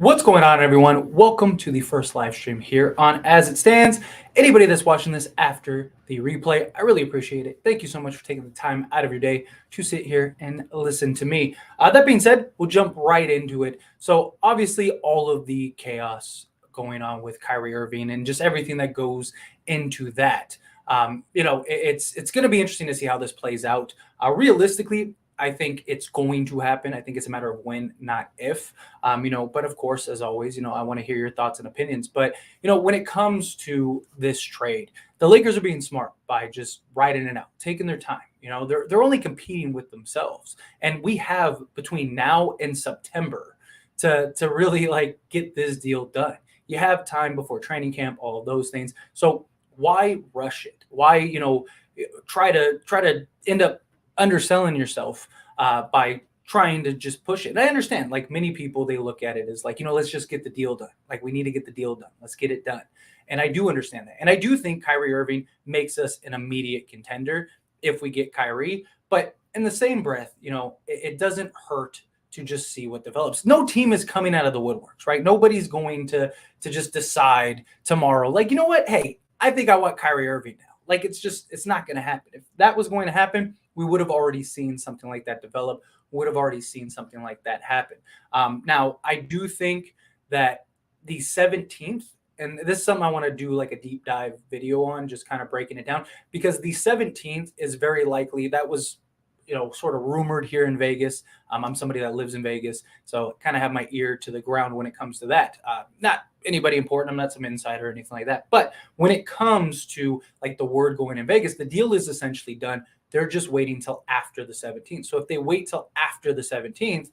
What's going on, everyone? Welcome to the first live stream here on As It Stands. Anybody that's watching this after the replay, I really appreciate it. Thank you so much for taking the time out of your day to sit here and listen to me. That being said, we'll jump right into it. So, obviously, all of the chaos going on with Kyrie Irving and just everything that goes into that. It's going to be interesting to see how this plays out. Realistically, I think it's going to happen. I think it's a matter of when, not if. But of course, as always, I want to hear your thoughts and opinions. But when it comes to this trade, the Lakers are being smart by just riding it out, taking their time. They're only competing with themselves, and we have between now and September to really get this deal done. You have time before training camp, all of those things. So why rush it? Why try to end up underselling yourself by trying to just push it? And I understand, like many people, they look at it as like, let's just get the deal done. Like, we need to get the deal done. Let's get it done. And I do understand that. And I do think Kyrie Irving makes us an immediate contender if we get Kyrie. But in the same breath, it doesn't hurt to just see what develops. No team is coming out of the woodworks, right? Nobody's going to just decide tomorrow, like, you know what? Hey, I think I want Kyrie Irving now. Like, it's not going to happen. If that was going to happen, we would have already seen something like that develop, would have already seen something like that happen. Now, I do think that the 17th, and this is something I want to do like a deep dive video on, just kind of breaking it down, because the 17th is very likely, that was, sort of rumored here in Vegas. I'm somebody that lives in Vegas, so kind of have my ear to the ground when it comes to that. Not anybody important. I'm not some insider or anything like that. But when it comes to like the word going in Vegas, the deal is essentially done. They're just waiting till after the 17th. So if they wait till after the 17th,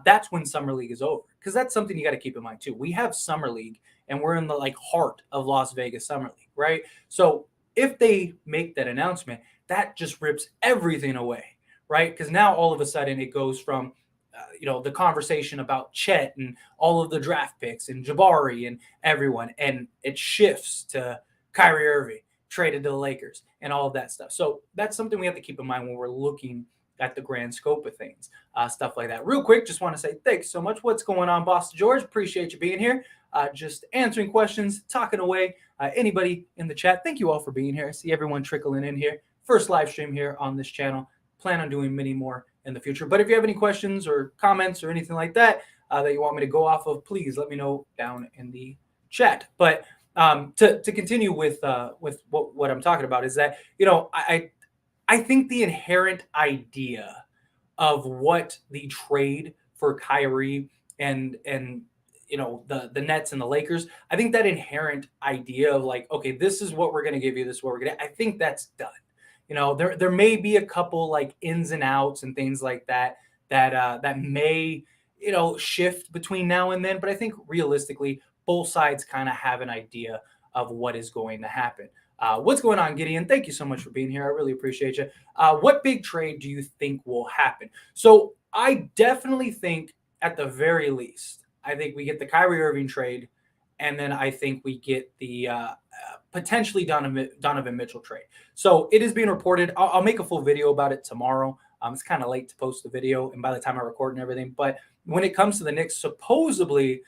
that's when Summer League is over. Because that's something you got to keep in mind too. We have Summer League, and we're in the heart of Las Vegas Summer League, right? So if they make that announcement, that just rips everything away, right? Because now all of a sudden it goes from the conversation about Chet and all of the draft picks and Jabari and everyone, and it shifts to Kyrie Irving traded to the Lakers and all of that stuff. So that's something we have to keep in mind when we're looking at the grand scope of things, stuff like that. Real quick, just want to say thanks so much. What's going on, Boss George? Appreciate you being here. Just answering questions, talking away. Anybody in the chat, thank you all for being here. I see everyone trickling in here. First live stream here on this channel. Plan on doing many more in the future. But if you have any questions or comments or anything like that that you want me to go off of, please let me know down in the chat. But to continue with what I'm talking about is that I think the inherent idea of what the trade for Kyrie and the Nets and the Lakers, I think that inherent idea of like, okay, this is what we're going to give you, this is what we're going to, I think that's done. There may be a couple like ins and outs and things like that may shift between now and then, but I think realistically both sides kind of have an idea of what is going to happen. What's going on, Gideon? Thank you so much for being here. I really appreciate you. What big trade do you think will happen? So I definitely think at the very least, I think we get the Kyrie Irving trade, and then I think we get the potentially Donovan Mitchell trade. So it is being reported. I'll make a full video about it tomorrow. It's kind of late to post the video, and by the time I record and everything. But when it comes to the Knicks, supposedly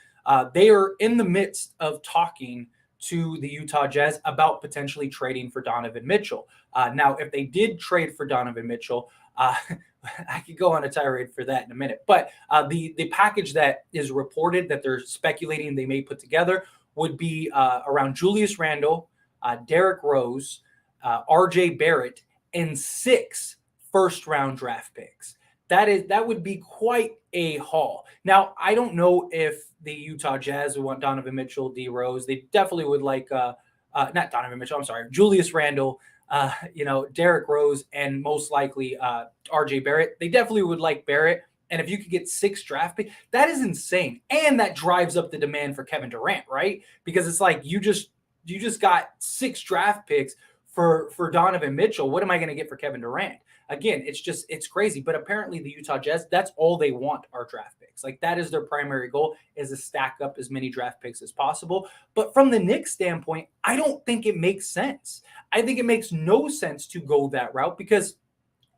they are in the midst of talking to the Utah Jazz about potentially trading for Donovan Mitchell. Now, if they did trade for Donovan Mitchell, I could go on a tirade for that in a minute. But the package that is reported that they're speculating they may put together would be around Julius Randle, Derrick Rose, R.J. Barrett, and 6 first-round draft picks. That would be quite a haul. Now, I don't know if the Utah Jazz would want Donovan Mitchell, D. Rose. They definitely would like not Donovan Mitchell. I'm sorry, Julius Randle, Derrick Rose, and most likely R.J. Barrett. They definitely would like Barrett. And if you could get 6 draft picks, that is insane. And that drives up the demand for Kevin Durant, right? Because it's like you just got 6 draft picks for Donovan Mitchell. What am I going to get for Kevin Durant? Again, it's crazy. But apparently the Utah Jazz, that's all they want are draft picks. Like, that is their primary goal, is to stack up as many draft picks as possible. But from the Knicks standpoint, I don't think it makes sense. I think it makes no sense to go that route because,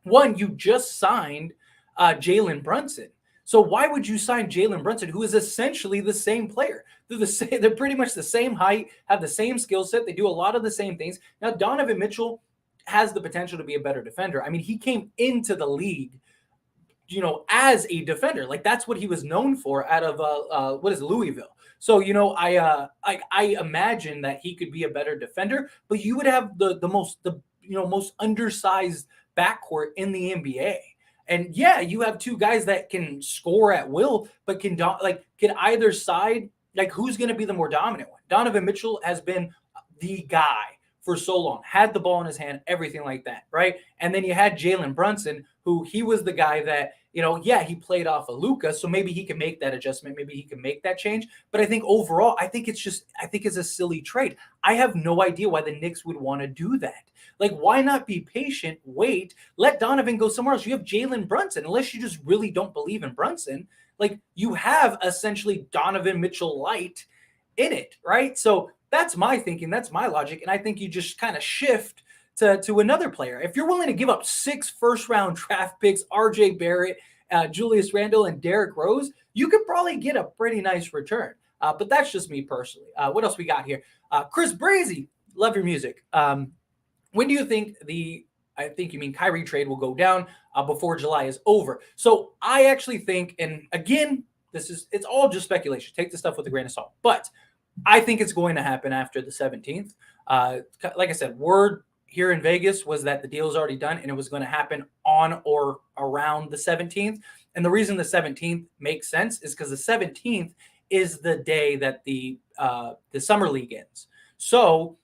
one, you just signed Jalen Brunson. So why would you sign Jalen Brunson, who is essentially the same player? They're the same. They're pretty much the same height, have the same skill set. They do a lot of the same things. Now Donovan Mitchell has the potential to be a better defender. I mean, he came into the league, as a defender. Like that's what he was known for out of what is it, Louisville. So I imagine that he could be a better defender, but you would have the most undersized backcourt in the NBA. And yeah, you have two guys that can score at will, but can either side, like who's going to be the more dominant one? Donovan Mitchell has been the guy for so long, had the ball in his hand, everything like that, right? And then you had Jalen Brunson, who he was the guy that, yeah, he played off of Luka, so maybe he can make that adjustment, maybe he can make that change. But I think overall, I think it's a silly trade. I have no idea why the Knicks would want to do that. Like, why not be patient, wait, let Donovan go somewhere else? You have Jalen Brunson, unless you just really don't believe in Brunson. Like, you have essentially Donovan Mitchell light in it, right? So that's my thinking. That's my logic. And I think you just kind of shift to another player. If you're willing to give up 6 first-round draft picks, RJ Barrett, Julius Randle, and Derrick Rose, you could probably get a pretty nice return. But that's just me personally. What else we got here? Chris Brazy, love your music. When do you think I think you mean Kyrie trade will go down before July is over? So I actually think, and again, it's all just speculation. Take this stuff with a grain of salt. But I think it's going to happen after the 17th. Like I said, word here in Vegas was that the deal is already done and it was going to happen on or around the 17th. And the reason the 17th makes sense is because the 17th is the day that the summer league ends. So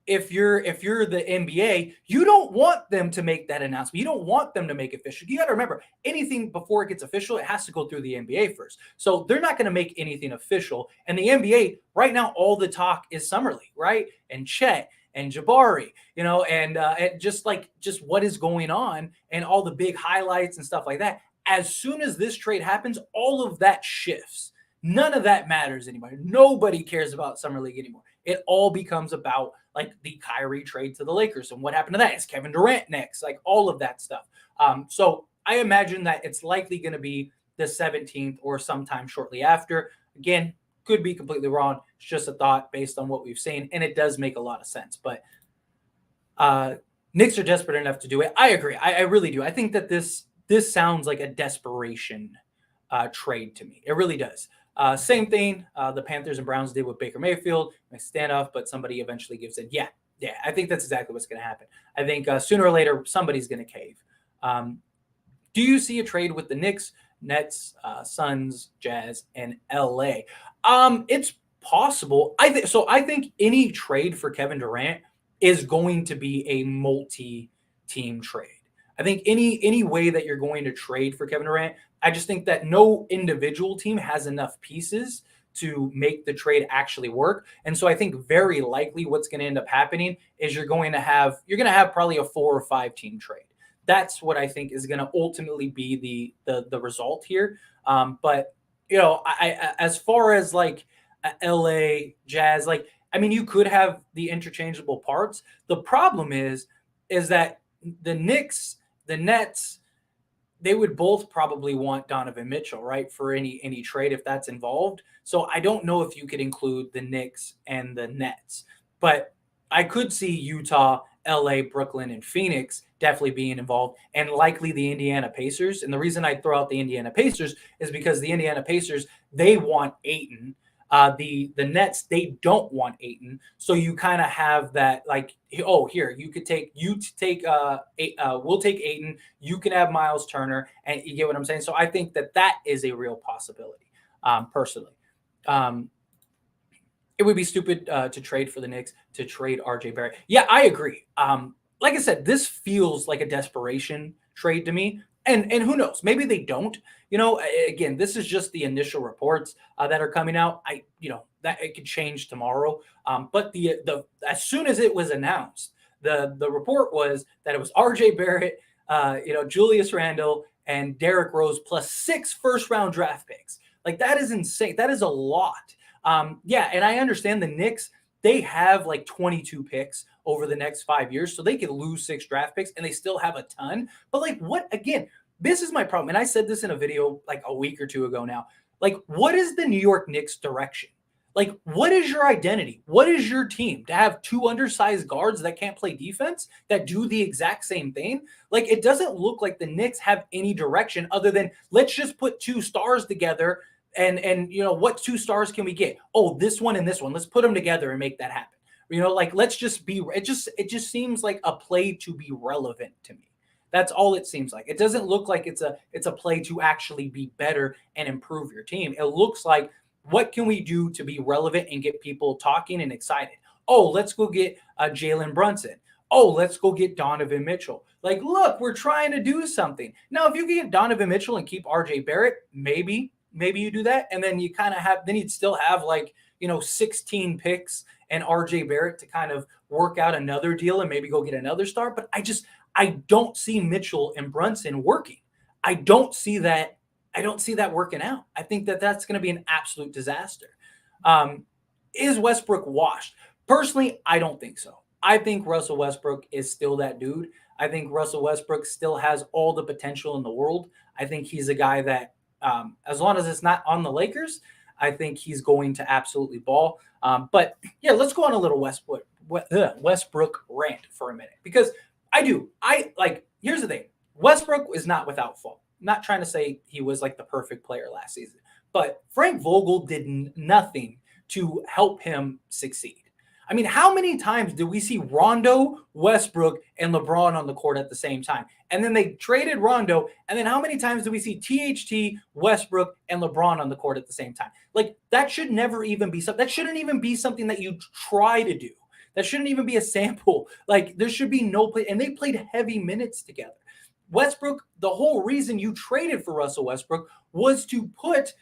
if you're the NBA, you don't want them to make that announcement. You don't want them to make it official. You got to remember, anything before it gets official, it has to go through the NBA first. So they're not going to make anything official. And the NBA right now, all the talk is summer league, right? And Chet and Jabari, and just what is going on and all the big highlights and stuff like that. As soon as this trade happens, all of that shifts. None of that matters anymore. Nobody cares about summer league anymore. It all becomes about like the Kyrie trade to the Lakers and what happened to that. Is Kevin Durant next? Like all of that stuff. So I imagine that it's likely going to be the 17th or sometime shortly after. Again, could be completely wrong. It's just a thought based on what we've seen, and it does make a lot of sense. But Knicks are desperate enough to do it. I agree. I really do. I think that this sounds like a desperation trade to me. It really does. Same thing the Panthers and Browns did with Baker Mayfield. A standoff, but somebody eventually gives in. Yeah. I think that's exactly what's going to happen. I think sooner or later somebody's going to cave. Do you see a trade with the Knicks, Nets, Suns, Jazz, and LA? It's possible. I think any trade for Kevin Durant is going to be a multi-team trade. I think any way that you're going to trade for Kevin Durant, I just think that no individual team has enough pieces to make the trade actually work. And so I think very likely what's going to end up happening is you're going to have probably a 4 or 5 team trade. That's what I think is going to ultimately be the result here. But I as far as like LA Jazz, like I mean, you could have the interchangeable parts. The problem is that the Knicks, the Nets, they would both probably want Donovan Mitchell, right, for any trade if that's involved. So I don't know if you could include the Knicks and the Nets, but I could see Utah, LA, Brooklyn, and Phoenix definitely being involved, and likely the Indiana Pacers. And the reason I throw out the Indiana Pacers is because the Indiana Pacers, they want Ayton. The Nets, they don't want Ayton, so you kind of have that like, oh, here we'll take Ayton, you can have Miles Turner, and you get what I'm saying. So I think that is a real possibility. Personally, it would be stupid to trade for the Knicks to trade RJ Barrett. Yeah, I agree. Like I said, this feels like a desperation trade to me. And who knows? Maybe they don't. Again, this is just the initial reports that are coming out. That it could change tomorrow. But the as soon as it was announced, the report was that it was RJ Barrett, Julius Randle, and Derrick Rose plus 6 first-round draft picks. Like that is insane. That is a lot. And I understand the Knicks, they have like 22 picks over the next 5 years, so they could lose 6 draft picks and they still have a ton. But like what again? this is my problem. And I said this in a video like a week or two ago now. Like, what is the New York Knicks direction? Like, what is your identity? What is your team? To have two undersized guards that can't play defense that do the exact same thing? Like, it doesn't look like the Knicks have any direction other than let's just put two stars together. And what two stars can we get? Oh, this one and this one. Let's put them together and make that happen. Like let's just be. It just seems like a play to be relevant to me. That's all it seems like. It doesn't look like it's a play to actually be better and improve your team. It looks like what can we do to be relevant and get people talking and excited? Oh, let's go get Jalen Brunson. Oh, let's go get Donovan Mitchell. Like, look, we're trying to do something. Now, if you get Donovan Mitchell and keep RJ Barrett, maybe you do that. And then you kind of then you'd still have 16 picks and RJ Barrett to kind of work out another deal and maybe go get another star. But I don't see Mitchell and Brunson working. I don't see that working out. I think that's going to be an absolute disaster. Is Westbrook washed? Personally, I don't think so. I think Russell Westbrook is still that dude. I think Russell Westbrook still has all the potential in the world. I think he's a guy that, as long as it's not on the Lakers, I think he's going to absolutely ball. But yeah, let's go on a little Westbrook rant for a minute because here's the thing. Westbrook is not without fault. I'm not trying to say he was like the perfect player last season, but Frank Vogel did nothing to help him succeed. I mean, how many times did we see Rondo, Westbrook, and LeBron on the court at the same time? And then they traded Rondo. And then how many times do we see THT, Westbrook, and LeBron on the court at the same time? Like, that should never even be something. That shouldn't even be something that you try to do. That shouldn't even be a sample. Like, there should be no play. And they played heavy minutes together. Westbrook, the whole reason you traded for Russell Westbrook was to put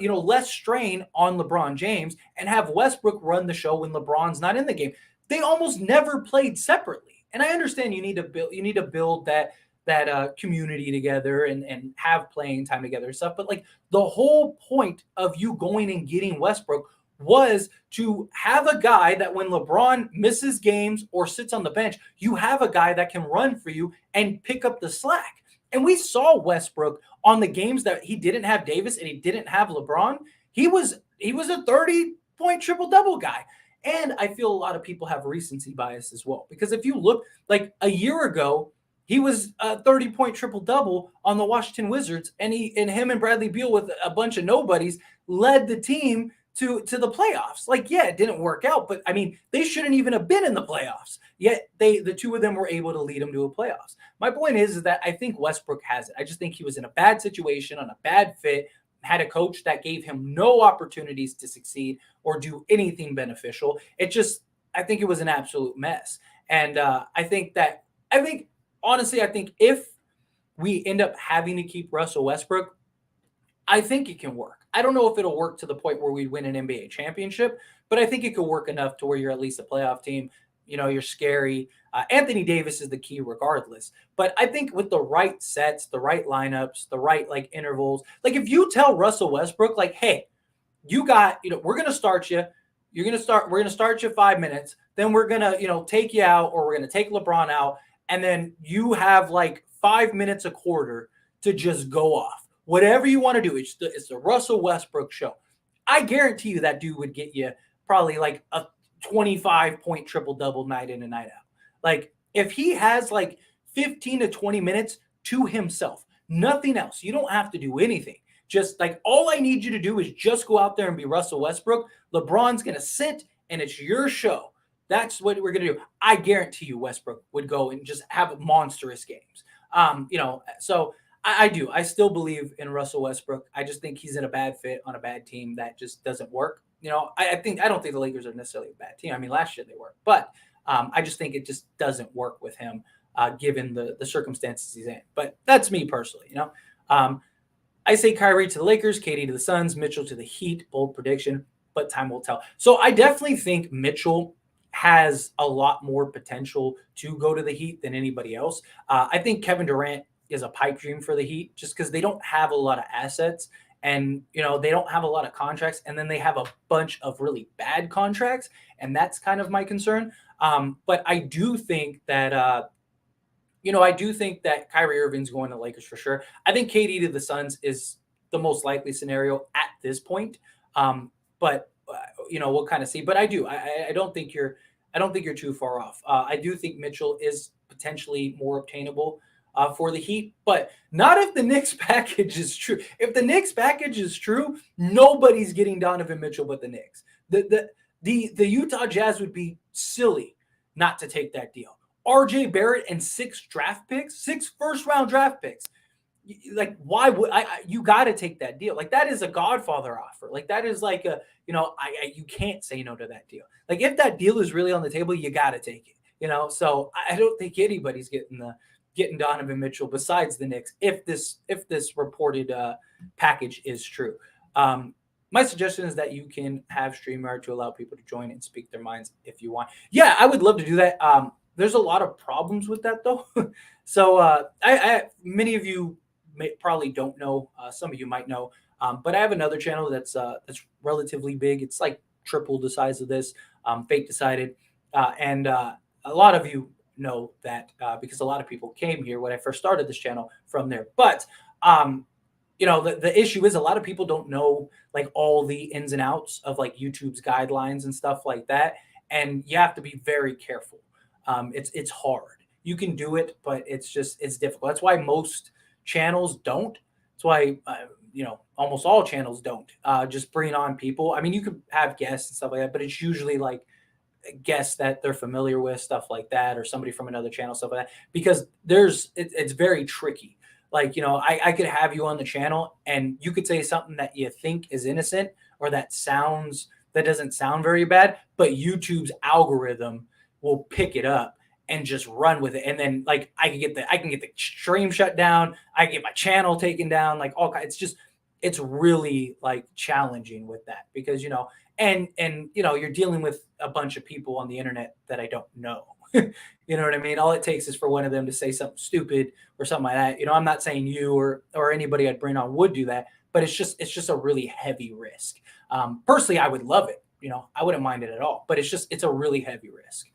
less strain on LeBron James and have Westbrook run the show when LeBron's not in the game. They almost never played separately. And I understand you need to build that community together and have playing time together and stuff. But like the whole point of you going and getting Westbrook was to have a guy that when LeBron misses games or sits on the bench, you have a guy that can run for you and pick up the slack. And we saw Westbrook on the games that he didn't have Davis and he didn't have LeBron. He was a 30-point triple-double guy. And I feel a lot of people have recency bias as well. Because if you look like a year ago, he was a 30-point triple-double on the Washington Wizards. And him and Bradley Beal with a bunch of nobodies led the team to the playoffs. Like, yeah, it didn't work out, but I mean, they shouldn't even have been in the playoffs. Yet the two of them were able to lead them to a playoffs. My point is that I think Westbrook has it. I just think he was in a bad situation, on a bad fit, had a coach that gave him no opportunities to succeed or do anything beneficial. I think it was an absolute mess. And I think honestly, if we end up having to keep Russell Westbrook, I think it can work. I don't know if it'll work to the point where we win an NBA championship, but I think it could work enough to where you're at least a playoff team. You're scary. Anthony Davis is the key regardless. But I think with the right sets, the right lineups, the right intervals, like if you tell Russell Westbrook, like, hey, you got, we're going to start you. We're going to start you 5 minutes. Then we're going to, take you out, or we're going to take LeBron out. And then you have 5 minutes a quarter to just go off. Whatever you want to do, it's the Russell Westbrook show. I guarantee you that dude would get you probably a 25-point triple-double night in and night out. Like, if he has 15 to 20 minutes to himself, nothing else. You don't have to do anything. Just all I need you to do is just go out there and be Russell Westbrook. LeBron's going to sit and it's your show. That's what we're going to do. I guarantee you Westbrook would go and just have monstrous games. So I do. I still believe in Russell Westbrook. I just think he's in a bad fit on a bad team that just doesn't work. I don't think the Lakers are necessarily a bad team. I mean, last year they were, but I just think it just doesn't work with him given the circumstances he's in. But that's me personally. I say Kyrie to the Lakers, KD to the Suns, Mitchell to the Heat. Bold prediction, but time will tell. So I definitely think Mitchell has a lot more potential to go to the Heat than anybody else. I think Kevin Durant is a pipe dream for the Heat just because they don't have a lot of assets and, they don't have a lot of contracts. And then they have a bunch of really bad contracts. And that's kind of my concern. But I do think that I do think that Kyrie Irving's going to Lakers for sure. I think KD to the Suns is the most likely scenario at this point. But we'll kind of see. But I do. I don't think you're too far off. I do think Mitchell is potentially more obtainable for the Heat, but not if the Knicks package is true. If the Knicks package is true, nobody's getting Donovan Mitchell but the Knicks. The Utah Jazz would be silly not to take that deal. RJ Barrett and 6 first round draft picks. Like, why would you got to take that deal? Like, that is a Godfather offer. Like, that is like you can't say no to that deal. Like, if that deal is really on the table, you got to take it. So I don't think anybody's getting Donovan Mitchell besides the Knicks if this reported package is true. My suggestion is that you can have StreamYard to allow people to join and speak their minds if you want. Yeah, I would love to do that. There's a lot of problems with that though. So many of you probably don't know. Some of you might know, but I have another channel that's relatively big. It's like triple the size of this. Fate Decided, and a lot of you know that because a lot of people came here when I first started this channel from there. But the issue is a lot of people don't know like all the ins and outs of like YouTube's guidelines and stuff like that, and you have to be very careful. It's hard. You can do it, but it's difficult. That's why most channels don't. That's why almost all channels don't just bring on people. I mean, you could have guests and stuff like that, but it's usually like guests that they're familiar with, stuff like that, or somebody from another channel, stuff like that. Because it's very tricky. Like, I could have you on the channel and you could say something that you think is innocent or that doesn't sound very bad, but YouTube's algorithm will pick it up and just run with it. And then like I can get the stream shut down, I can get my channel taken down, like all kinds. It's really like challenging with that because and you're dealing with a bunch of people on the internet that I don't know. You know what I mean? All it takes is for one of them to say something stupid or something like that. I'm not saying you or anybody I'd bring on would do that, but it's just a really heavy risk. Personally, I would love it. I wouldn't mind it at all, but it's a really heavy risk.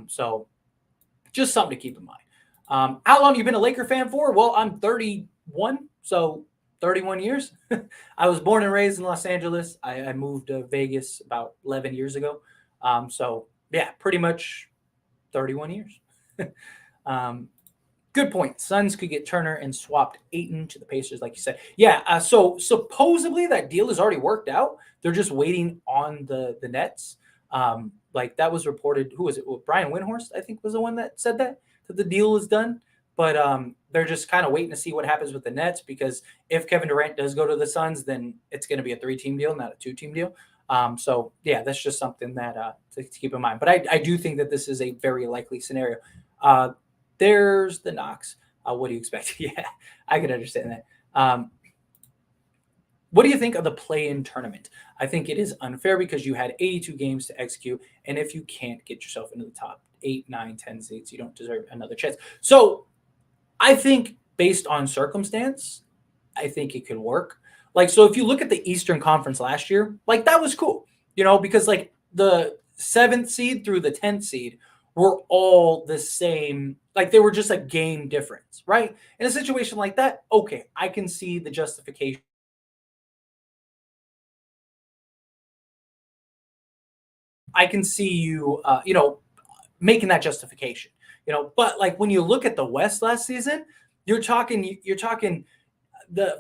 So just something to keep in mind. How long have you been a Laker fan for? Well, I'm 31, so 31 years. I was born and raised in Los Angeles. I moved to Vegas about 11 years ago. So yeah, pretty much 31 years. Good point. Suns could get Turner and swapped Ayton to the Pacers, like you said. Yeah. So supposedly that deal is already worked out. They're just waiting on the Nets. Like that was reported. Who was it? Well, Brian Windhorst, I think, was the one that said that the deal is done. But they're just kind of waiting to see what happens with the Nets because if Kevin Durant does go to the Suns, then it's going to be a 3-team deal, not a 2-team deal. So yeah, that's just something that to keep in mind. But I do think that this is a very likely scenario. There's the Knox. What do you expect? Yeah, I can understand that. What do you think of the play-in tournament? I think it is unfair because you had 82 games to execute, and if you can't get yourself into the top 8, 9, 10 seeds, you don't deserve another chance. So I think based on circumstance, I think it could work. Like, so if you look at the Eastern Conference last year, like that was cool, because like the 7th seed through the 10th seed were all the same. Like they were just a game difference, right? In a situation like that, okay, I can see the justification. I can see you, making that justification, but like when you look at the West last season, you're talking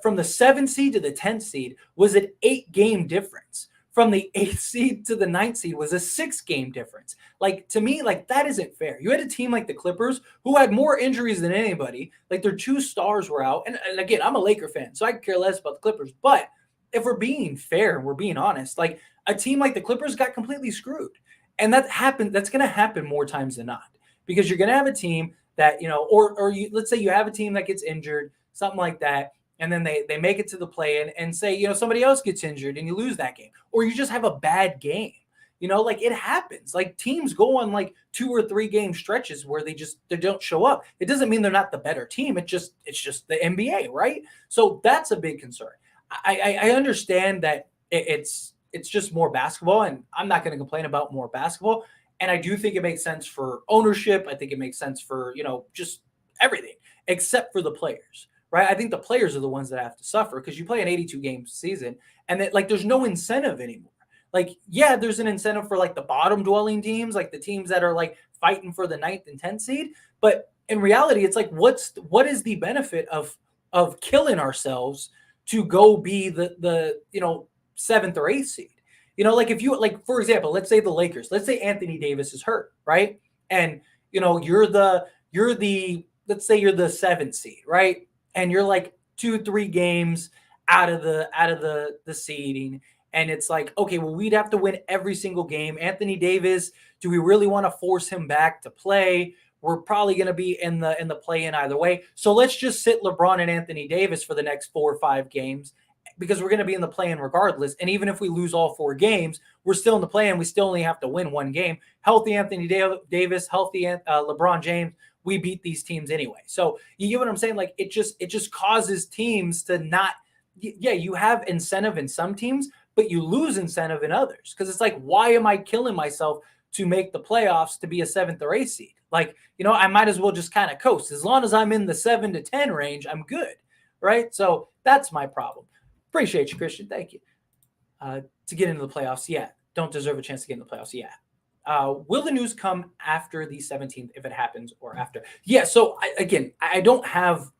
from the 7th seed to the 10th seed was an 8-game difference. From the 8th seed to the 9th seed was a 6-game difference. Like to me, like that isn't fair. You had a team like the Clippers who had more injuries than anybody. Like their 2 stars were out. And again, I'm a Laker fan, so I could care less about the Clippers. But if we're being fair and we're being honest, like a team like the Clippers got completely screwed. And that happened. That's going to happen more times than not because you're going to have a team that, or let's say you have a team that gets injured, something like that. And then they make it to the play and say, somebody else gets injured and you lose that game. Or you just have a bad game. Like it happens. Like teams go on like 2 or 3 game stretches where they don't show up. It doesn't mean they're not the better team. It's just the NBA, right? So that's a big concern. I understand that it's just more basketball, and I'm not going to complain about more basketball. And I do think it makes sense for ownership. I think it makes sense for, just everything except for the players, right? I think the players are the ones that have to suffer because you play an 82 game season and that like there's no incentive anymore. Like, yeah, there's an incentive for like the bottom dwelling teams, like the teams that are like fighting for the 9th and 10th seed. But in reality, it's like, what is the benefit of killing ourselves to go be the 7th or 8th seed? Like if you like, for example, let's say the Lakers, let's say Anthony Davis is hurt, right? And you're the let's say you're the 7th seed, right? And you're like 2-3 games out of the seeding. And it's like, okay, well, we'd have to win every single game. Anthony Davis, do we really want to force him back to play? We're probably going to be in the play-in either way. So let's just sit LeBron and Anthony Davis for the next 4 or 5 games because we're going to be in the play-in regardless. And even if we lose all 4 games, we're still in the play-in. We still only have to win 1 game. Healthy Anthony Davis, healthy LeBron James, we beat these teams anyway. So you get what I'm saying? Like it just causes teams to not. Yeah, you have incentive in some teams, but you lose incentive in others because it's like, why am I killing myself to make the playoffs to be a 7th or 8th seed? Like, I might as well just kind of coast. As long as I'm in the 7 to 10 range, I'm good, right? So that's my problem. Appreciate you, Christian. Thank you. To get into the playoffs, yeah. Don't deserve a chance to get in the playoffs, yeah. Will the news come after the 17th if it happens or after? Yeah, so I don't have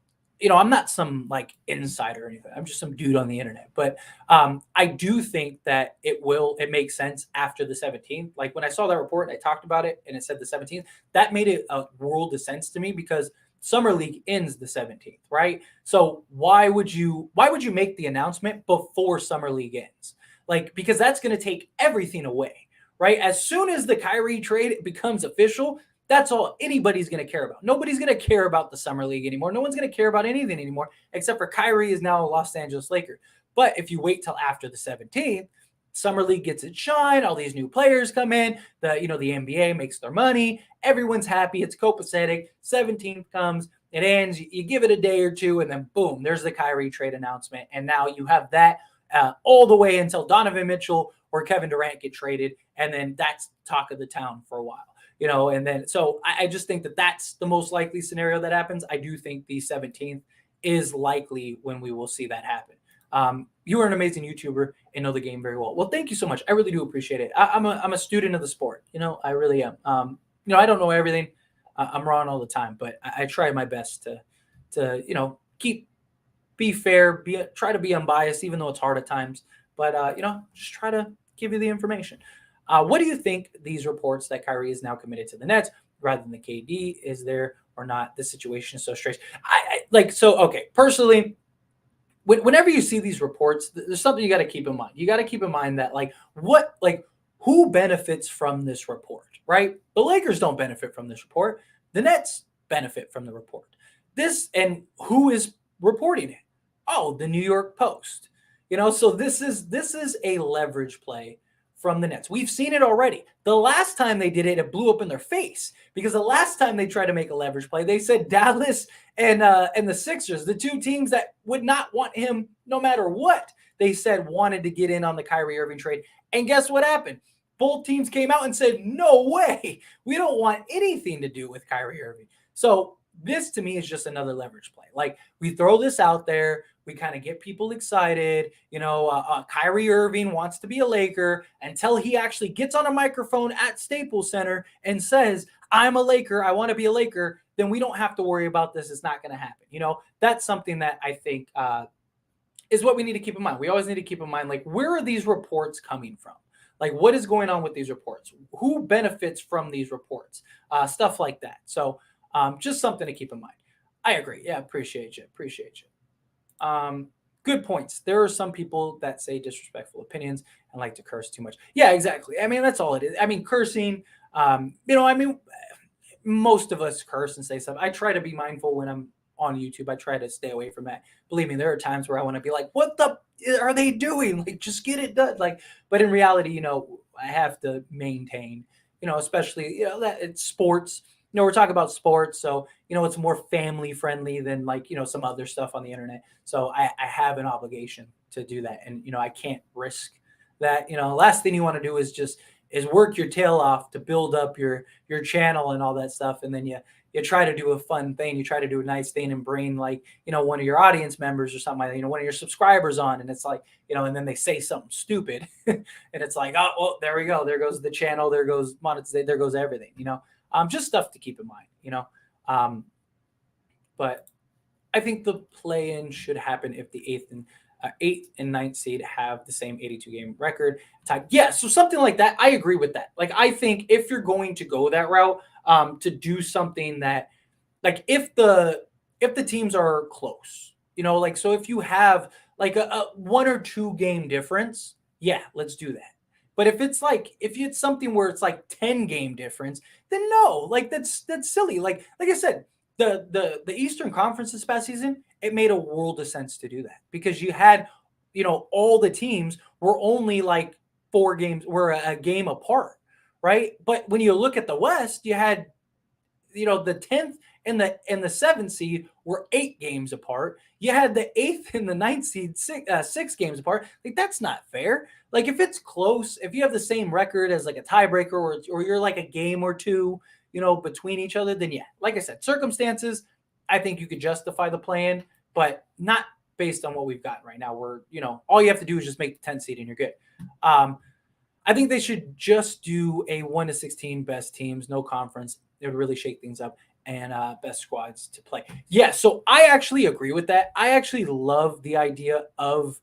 I'm not some like insider or anything. I'm just some dude on the internet. But I do think that it makes sense after the 17th. Like when I saw that report and I talked about it and it said the 17th, that made it a world of sense to me because Summer League ends the 17th, right? So why would you make the announcement before Summer League ends? Like, because that's going to take everything away, right? As soon as the Kyrie trade becomes official, that's all anybody's going to care about. Nobody's going to care about the Summer League anymore. No one's going to care about anything anymore, except for Kyrie is now a Los Angeles Laker. But if you wait till after the 17th, Summer League gets its shine. All these new players come in. The NBA makes their money. Everyone's happy. It's copacetic. 17th comes. It ends. You give it a day or two, and then boom, there's the Kyrie trade announcement. And now you have that all the way until Donovan Mitchell or Kevin Durant get traded. And then that's talk of the town for a while. And then so I just think that that's the most likely scenario that happens. I do think the 17th is likely when we will see that happen. You are an amazing YouTuber and know the game very well. Well, thank you so much. I really do appreciate it. I'm a student of the sport. I really am. I don't know everything. I'm wrong all the time, but I try my best to be fair, try to be unbiased, even though it's hard at times. But just try to give you the information. What do you think these reports that Kyrie is now committed to the Nets rather than the KD? Is there or not? The situation is so strange. Okay, personally, whenever you see these reports, there's something you got to keep in mind. You got to keep in mind that who benefits from this report, right? The Lakers don't benefit from this report. The Nets benefit from the report. And who is reporting it? Oh, the New York Post. So this is a leverage play from the Nets. We've seen it already. The last time they did it, it blew up in their face because the last time they tried to make a leverage play, they said Dallas and the Sixers, the two teams that would not want him no matter what, they said wanted to get in on the Kyrie Irving trade. And guess what happened? Both teams came out and said, no way. We don't want anything to do with Kyrie Irving. So this to me is just another leverage play. Like we throw this out there. We kind of get people excited. Kyrie Irving wants to be a Laker until he actually gets on a microphone at Staples Center and says, I'm a Laker. I want to be a Laker. Then we don't have to worry about this. It's not going to happen. That's something that I think is what we need to keep in mind. We always need to keep in mind, like, where are these reports coming from? Like, what is going on with these reports? Who benefits from these reports? Stuff like that. So just something to keep in mind. I agree. Yeah, appreciate you. Good points. There are some people that say disrespectful opinions and like to curse too much. Yeah, exactly. I mean, that's all it is. I mean, cursing, most of us curse and say stuff. I try to be mindful when I'm on YouTube. I try to stay away from that. Believe me, there are times where I want to be like, what the are they doing? Like, just get it done. Like, but in reality, I have to maintain, especially, that it's sports. We're talking about sports, so it's more family friendly than some other stuff on the internet. So I have an obligation to do that, and I can't risk that. Last thing you want to do is work your tail off to build up your channel and all that stuff, and then you try to do a fun thing, you try to do a nice thing and bring like, one of your audience members or something like that, one of your subscribers on, and it's like, and then they say something stupid and it's like, oh, well, there we go. There goes the channel. There goes monetization. There goes everything, just stuff to keep in mind, but I think the play-in should happen if the eighth and ninth seed have the same 82 game record type. Yeah, so something like that. I agree with that. Like, I think if you're going to go that route, to do something that, like, if the teams are close, like, so if you have like a 1 or 2 game difference, yeah, let's do that. But if it's something where it's like 10 game difference, then no, like that's silly. Like I said, the Eastern Conference this past season, it made a world of sense to do that because you had, all the teams were only like 4 games, were a game apart, right? But when you look at the West, you had, the 10th and the 7th seed were 8 games apart. You had the 8th and the 9th seed 6 games apart. Like, that's not fair. Like, if it's close, if you have the same record as like a tiebreaker or you're like a game or 2, between each other, then yeah, like I said, circumstances, I think you could justify the plan, but not based on what we've got right now, where, all you have to do is just make the 10th seed and you're good. I think they should just do a 1 to 16 best teams, no conference. It would really shake things up, and best squads to play. Yeah, so I actually agree with that. I actually love the idea of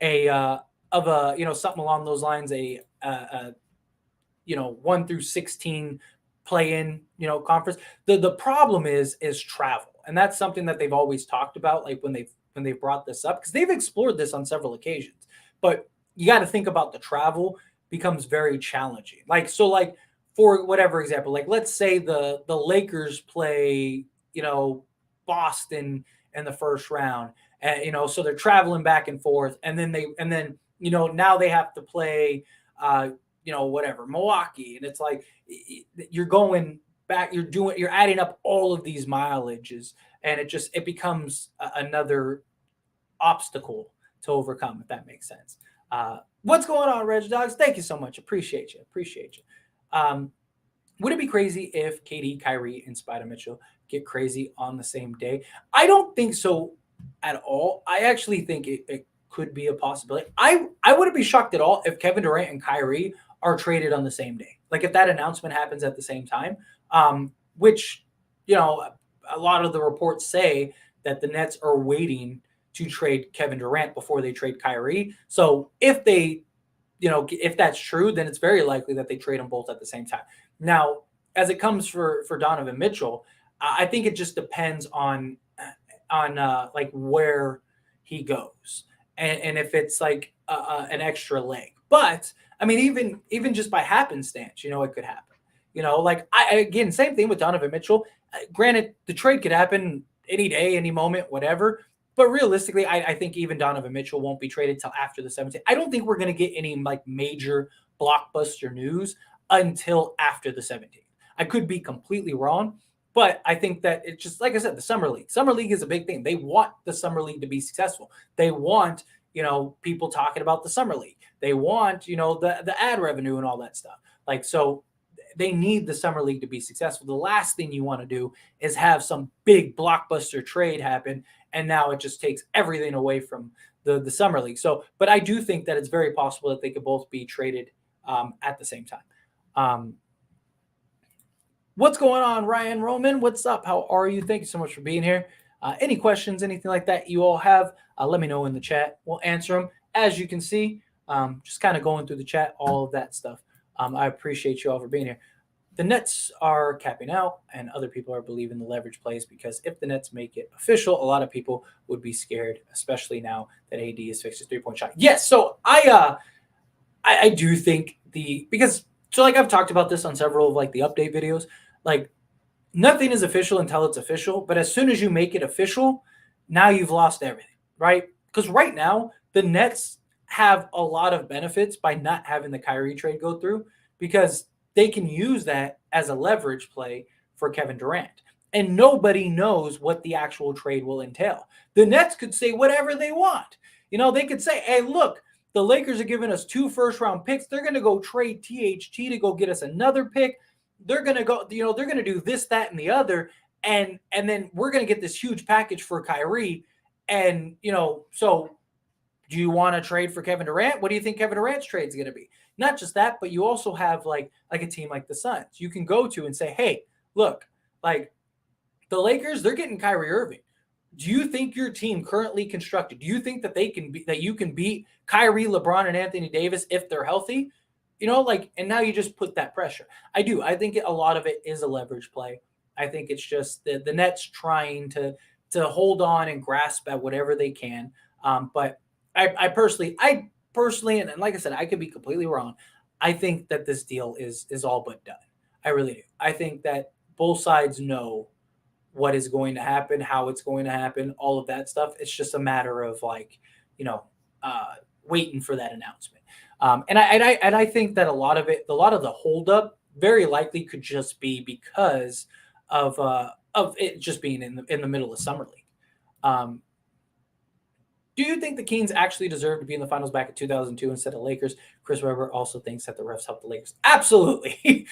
something along those lines, a 1 through 16 play-in, conference. The problem is travel, and that's something that they've always talked about. Like when they've brought this up, because they've explored this on several occasions, but you got to think about the travel becomes very challenging. Like, so like for whatever example, like let's say the Lakers play, Boston in the first round, and so they're traveling back and forth, and then now they have to play whatever, Milwaukee, and it's like you're going back, you're adding up all of these mileages, and it becomes another obstacle to overcome, if that makes sense. What's going on, Reg Dogs? Thank you so much. Appreciate you. Would it be crazy if KD, Kyrie, and Spider Mitchell get crazy on the same day? I don't think so at all. I actually think it could be a possibility. I wouldn't be shocked at all if Kevin Durant and Kyrie are traded on the same day. Like if that announcement happens at the same time, which, a lot of the reports say that the Nets are waiting to trade Kevin Durant before they trade Kyrie. So if if that's true, then it's very likely that they trade them both at the same time. Now, as it comes for Donovan Mitchell, I think it just depends on like where he goes and if it's like an extra leg. But I mean, even just by happenstance, it could happen. Like again, same thing with Donovan Mitchell. Granted, the trade could happen any day, any moment, whatever. But realistically, I think even Donovan Mitchell won't be traded till after the 17th. I don't think we're going to get any like major blockbuster news until after the 17th. I could be completely wrong, but I think that it's just, like I said, the Summer League. Summer League is a big thing. They want the Summer League to be successful. They want, people talking about the Summer League. They want, the ad revenue and all that stuff. Like, so they need the Summer League to be successful. The last thing you want to do is have some big blockbuster trade happen, and now it just takes everything away from the Summer League. So, but I do think that it's very possible that they could both be traded at the same time. What's going on, Ryan Roman? What's up? How are you? Thank you so much for being here. Any questions, anything like that you all have, let me know in the chat. We'll answer them. As you can see, just kind of going through the chat, all of that stuff. I appreciate you all for being here. The Nets are capping out, and other people are believing the leverage plays because if the Nets make it official, a lot of people would be scared, especially now that AD has fixed his 3-point shot. Yes, so I do think like I've talked about this on several of like the update videos. Like nothing is official until it's official, but as soon as you make it official, now you've lost everything, right? Because right now the Nets have a lot of benefits by not having the Kyrie trade go through because they can use that as a leverage play for Kevin Durant. And nobody knows what the actual trade will entail. The Nets could say whatever they want. They could say, hey, look, the Lakers are giving us 2 first-round picks. They're going to go trade THT to go get us another pick. they're going to go, they're going to do this, that, and the other. And then we're going to get this huge package for Kyrie. And, so do you want to trade for Kevin Durant? What do you think Kevin Durant's trade is going to be? Not just that, but you also have like a team like the Suns you can go to and say, hey, look, like the Lakers, they're getting Kyrie Irving. Do you think your team currently constructed, do you think that you can beat Kyrie, LeBron, and Anthony Davis if they're healthy? And now you just put that pressure. I do. I think a lot of it is a leverage play. I think it's just the Nets trying to hold on and grasp at whatever they can. But I personally, and like I said, I could be completely wrong. I think that this deal is all but done. I really do. I think that both sides know what is going to happen, how it's going to happen, all of that stuff. It's just a matter of like, you know, waiting for that announcement. And I think that a lot of the holdup very likely could just be because of it just being in the middle of summer league. Um, do you think the Kings actually deserve to be in the finals back in 2002 instead of Lakers? Chris Webber also thinks that the refs helped the Lakers. Absolutely.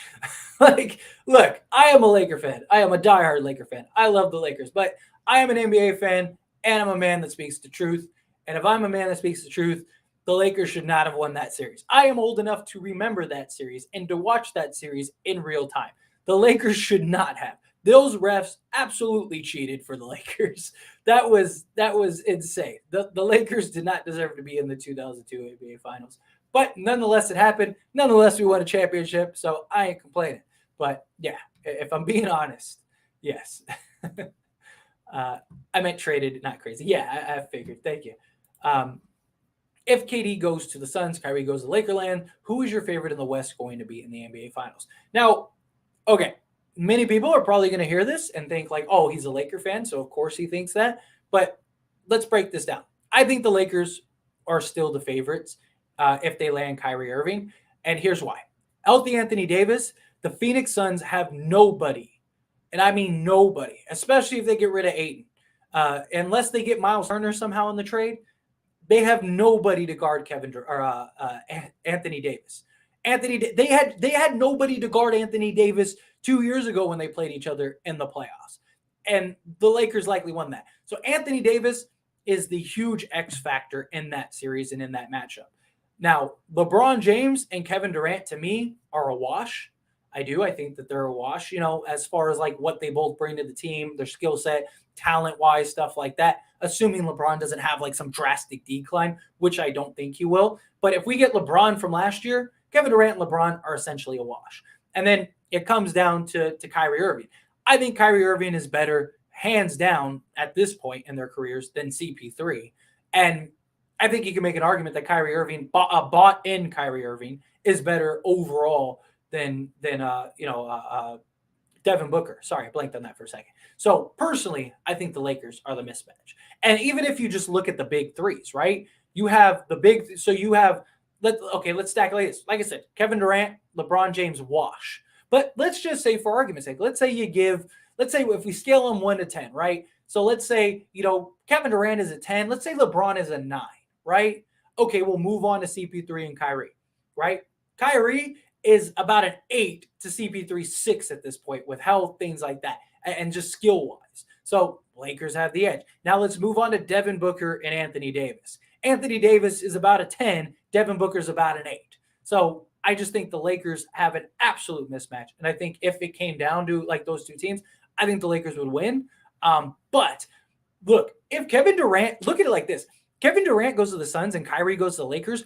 Like, look, I am a Laker fan. I am a diehard Laker fan. I love the Lakers, but I am an NBA fan, and I'm a man that speaks the truth. And if I'm a man that speaks the truth, the Lakers should not have won that series. I am old enough to remember that series and to watch that series in real time. The Lakers should not have. Those refs absolutely cheated for the Lakers. That was insane. The Lakers did not deserve to be in the 2002 NBA Finals. But nonetheless, it happened. Nonetheless, we won a championship, so I ain't complaining. But yeah, if I'm being honest, yes. I meant traded, not crazy. Yeah, I figured. Thank you. If KD goes to the Suns, Kyrie goes to Lakerland, who is your favorite in the West going to be in the NBA Finals? Now, okay, many people are probably going to hear this and think like, oh, he's a Laker fan, so of course he thinks that. But let's break this down. I think the Lakers are still the favorites if they land Kyrie Irving. And here's why. Healthy Anthony Davis, the Phoenix Suns have nobody, and I mean nobody, especially if they get rid of Ayton. Unless they get Miles Turner somehow in the trade, they have nobody to guard Anthony Davis. They had nobody to guard Anthony Davis 2 years ago when they played each other in the playoffs, and the Lakers likely won that. So Anthony Davis is the huge X factor in that series and in that matchup. Now, LeBron James and Kevin Durant to me are a wash. I do. I think that they're a wash, as far as like what they both bring to the team, their skill set, talent wise, stuff like that. Assuming LeBron doesn't have like some drastic decline, which I don't think he will. But if we get LeBron from last year, Kevin Durant and LeBron are essentially a wash. And then it comes down to Kyrie Irving. I think Kyrie Irving is better, hands down, at this point in their careers than CP3. And I think you can make an argument that Kyrie Irving, bought in Kyrie Irving, is better overall than Devin Booker. Sorry, I blanked on that for a second. So personally, I think the Lakers are the mismatch. And even if you just look at the big threes, right? You have the big, so you have, let's stack it like this. Like I said, Kevin Durant, LeBron James, wash. But let's just say for argument's sake, let's say if we scale them 1 to 10, right? So let's say, Kevin Durant is a 10. Let's say LeBron is a 9, right? Okay, we'll move on to CP3 and Kyrie, right? Kyrie is about an 8 to CP3 6 at this point with health, things like that, and just skill wise. So Lakers have the edge. Now let's move on to Devin Booker and Anthony Davis. Anthony Davis is about a 10. Devin Booker's about an 8. So I just think the Lakers have an absolute mismatch. And I think if it came down to like those two teams, I think the Lakers would win. But look, if Kevin Durant, look at it like this. Kevin Durant goes to the Suns and Kyrie goes to the Lakers.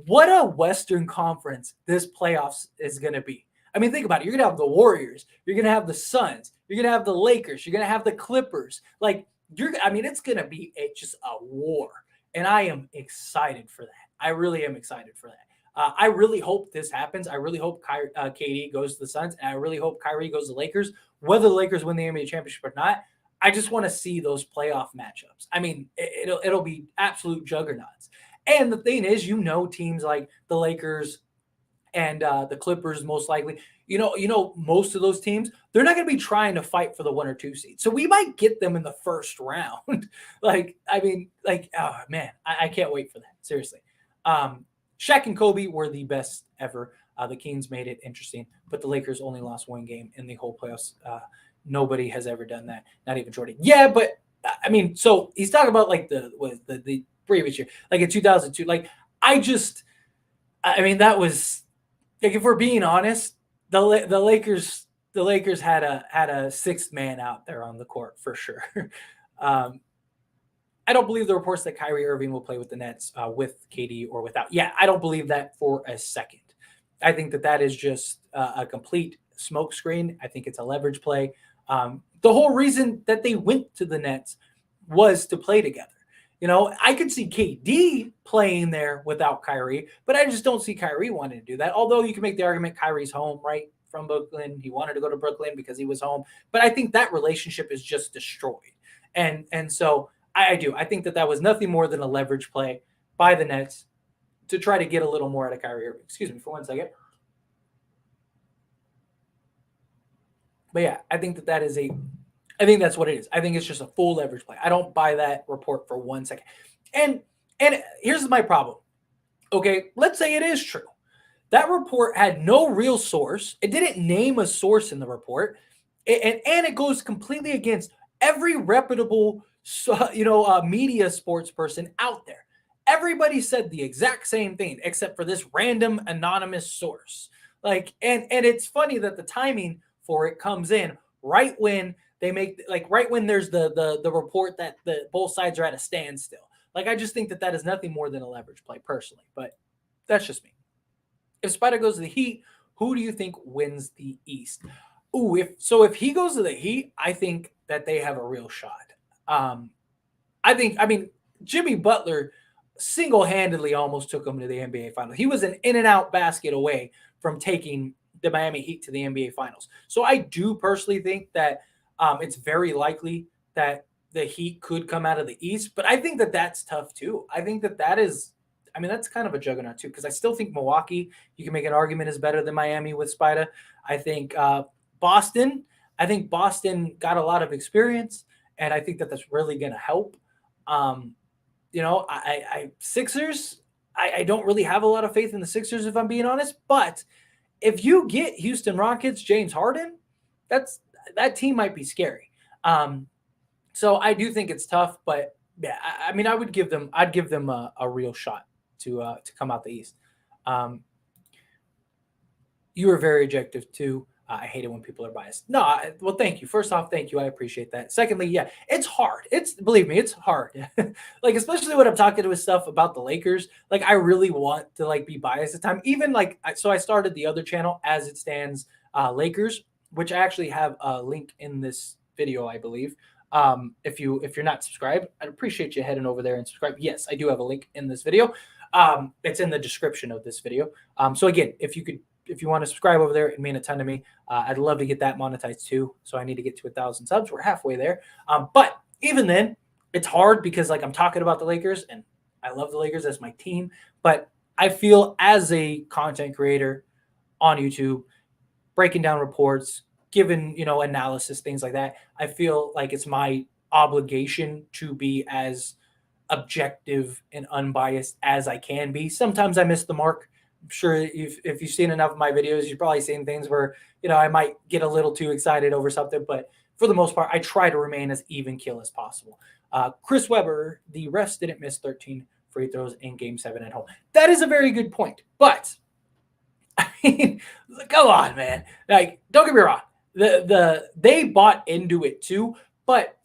What a Western Conference this playoffs is going to be. I mean, think about it. You're going to have the Warriors. You're going to have the Suns. You're going to have the Lakers. You're going to have the Clippers. It's going to be just a war. And I am excited for that. I really am excited for that. I really hope this happens. I really hope KD goes to the Suns, and I really hope Kyrie goes to the Lakers. Whether the Lakers win the NBA championship or not, I just want to see those playoff matchups. I mean, it'll be absolute juggernauts. And the thing is, teams like the Lakers and the Clippers, most likely, most of those teams, they're not going to be trying to fight for the 1 or 2 seed. So we might get them in the first round. Oh man, I can't wait for that. Seriously. Shaq and Kobe were the best ever. The Kings made it interesting, but the Lakers only lost one game in the whole playoffs. Nobody has ever done that, not even Jordan. Yeah, but I mean, so he's talking about like the previous year, like in 2002. Like I mean, that was like, if we're being honest, the Lakers had a sixth man out there on the court for sure. um, I don't believe the reports that Kyrie Irving will play with the Nets with KD or without. Yeah, I don't believe that for a second. I think that is just a complete smokescreen. I think it's a leverage play. The whole reason that they went to the Nets was to play together. I could see KD playing there without Kyrie, but I just don't see Kyrie wanting to do that. Although you can make the argument Kyrie's home, right, from Brooklyn. He wanted to go to Brooklyn because he was home. But I think that relationship is just destroyed. And so I do. I think that was nothing more than a leverage play by the Nets to try to get a little more out of Kyrie Irving. Excuse me for 1 second. But yeah, I think I think that's what it is. I think it's just a full leverage play. I don't buy that report for 1 second. And here's my problem. Okay, let's say it is true. That report had no real source. It didn't name a source in the report, and it goes completely against every reputable, media sports person out there. Everybody said the exact same thing except for this random anonymous source. Like, and it's funny that the timing for it comes in right when they make, like, right when there's the report that both sides are at a standstill. Like, I just think that is nothing more than a leverage play personally, but that's just me. If Spider goes to the Heat, who do you think wins the East? Ooh, if he goes to the Heat, I think that they have a real shot. I mean, Jimmy Butler single-handedly almost took them to the NBA Finals. He was an in-and-out basket away from taking the Miami Heat to the NBA Finals. So I do personally think that it's very likely that the Heat could come out of the East, but I think that that's tough too. I think that is, I mean, that's kind of a juggernaut too, because I still think Milwaukee, you can make an argument, is better than Miami with Spida. I think Boston got a lot of experience, and I think that that's really going to help. Sixers, I don't really have a lot of faith in the Sixers, if I'm being honest, but if you get Houston Rockets, James Harden, that team might be scary. So I do think it's tough, but yeah, I mean, I'd give them a real shot to come out the East. You were very objective too. I hate it when people are biased. No, well, thank you. First off, thank you. I appreciate that. Secondly, yeah, it's hard. Believe me, it's hard. Like, especially when I'm talking with stuff about the Lakers, like, I really want to, like, be biased at the time. Even like, so I started the other channel, As It Stands, Lakers, which I actually have a link in this video, I believe. If you're not subscribed, I'd appreciate you heading over there and subscribe. Yes, I do have a link in this video. It's in the description of this video. So again, if you want to subscribe over there, it'd mean a ton to me. I'd love to get that monetized too. So I need to get to 1,000 subs. We're halfway there. But even then, it's hard because, like, I'm talking about the Lakers and I love the Lakers as my team. But I feel as a content creator on YouTube, breaking down reports, giving, analysis, things like that, I feel like it's my obligation to be as objective and unbiased as I can be. Sometimes I miss the mark. I'm sure if you've seen enough of my videos, you've probably seen things where, I might get a little too excited over something, but for the most part, I try to remain as even kill as possible. Chris Webber, the refs didn't miss 13 free throws in Game 7 at home. That is a very good point, but I mean, come on, man. Like, don't get me wrong. They bought into it too, but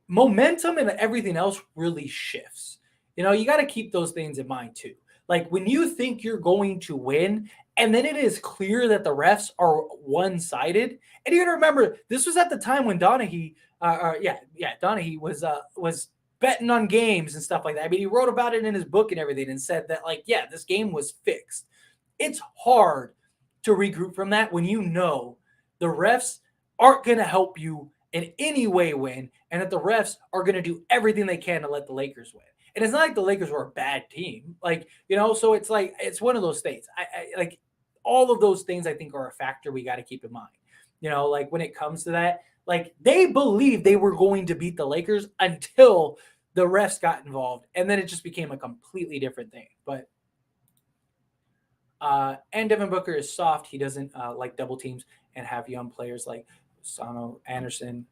momentum and everything else really shifts. You got to keep those things in mind too. Like, when you think you're going to win, and then it is clear that the refs are one-sided, and you got to remember, this was at the time when Donahue was betting on games and stuff like that. I mean, he wrote about it in his book and everything, and said that, like, yeah, this game was fixed. It's hard to regroup from that when the refs aren't going to help you in any way win, and that the refs are going to do everything they can to let the Lakers win. And it's not like the Lakers were a bad team. Like, so it's like, it's one of those things. I like, all of those things I think are a factor we got to keep in mind. Like, when it comes to that, like, they believed they were going to beat the Lakers until the refs got involved. And then it just became a completely different thing. But And Devin Booker is soft. He doesn't like double teams and have young players like Sano Anderson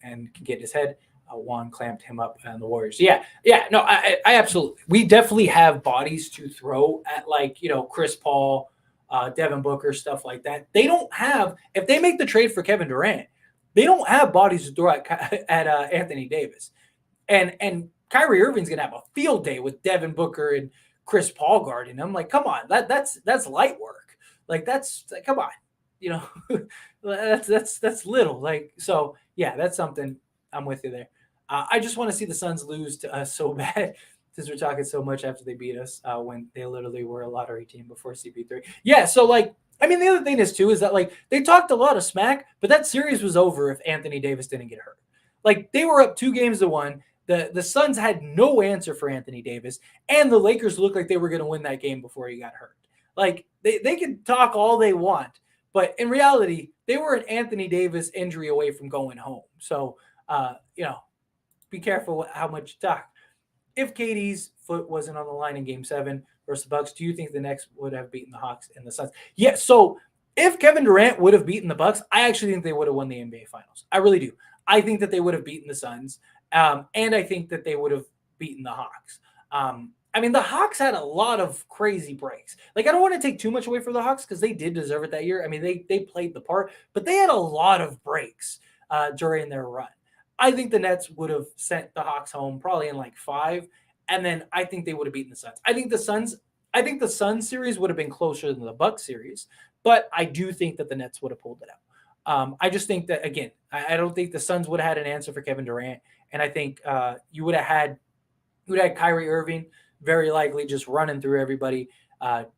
and can get his head. Juan clamped him up on the Warriors. Yeah, yeah, no, I absolutely. We definitely have bodies to throw at, like, Chris Paul, Devin Booker, stuff like that. They don't have, if they make the trade for Kevin Durant, they don't have bodies to throw at Anthony Davis. And Kyrie Irving's gonna have a field day with Devin Booker and Chris Paul guarding him. Like, come on, that's light work. Like, that's like, come on, you know, that's little. Like, so yeah, that's something. I'm with you there. I just want to see the Suns lose to us so bad, since we're talking so much after they beat us when they literally were a lottery team before CP3. Yeah, so like, I mean, the other thing is too is that, like, they talked a lot of smack, but that series was over if Anthony Davis didn't get hurt. Like, they were up 2-1. The Suns had no answer for Anthony Davis, and the Lakers looked like they were going to win that game before he got hurt. Like, they can talk all they want, but in reality, they were an Anthony Davis injury away from going home. So, be careful how much you talk. If KD's foot wasn't on the line in Game 7 versus the Bucks, do you think the Knicks would have beaten the Hawks and the Suns? Yeah, so if Kevin Durant would have beaten the Bucks, I actually think they would have won the NBA Finals. I really do. I think that they would have beaten the Suns, and I think that they would have beaten the Hawks. I mean, the Hawks had a lot of crazy breaks. Like, I don't want to take too much away from the Hawks because they did deserve it that year. I mean, they played the part, but they had a lot of breaks during their run. I think the Nets would have sent the Hawks home probably in like 5, and then I think they would have beaten the Suns. I think the Suns series would have been closer than the Bucks series, but I do think that the Nets would have pulled it out. I just think that, again, I don't think the Suns would have had an answer for Kevin Durant, and I think you would have had Kyrie Irving very likely just running through everybody.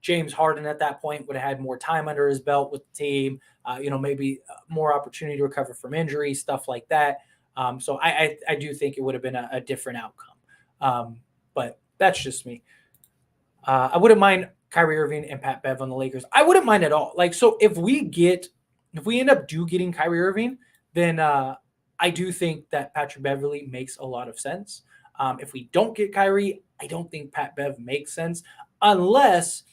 James Harden at that point would have had more time under his belt with the team. Maybe more opportunity to recover from injury, stuff like that. So I do think it would have been a different outcome. But that's just me. I wouldn't mind Kyrie Irving and Pat Bev on the Lakers. I wouldn't mind at all. Like, so if we end up getting Kyrie Irving, then I do think that Patrick Beverley makes a lot of sense. If we don't get Kyrie, I don't think Pat Bev makes sense unless,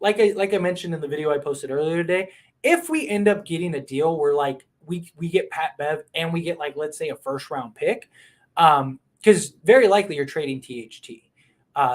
like I mentioned in the video I posted earlier today, if we end up getting a deal where, like, we get Pat Bev and we get, like, let's say a first round pick, because very likely you're trading THT.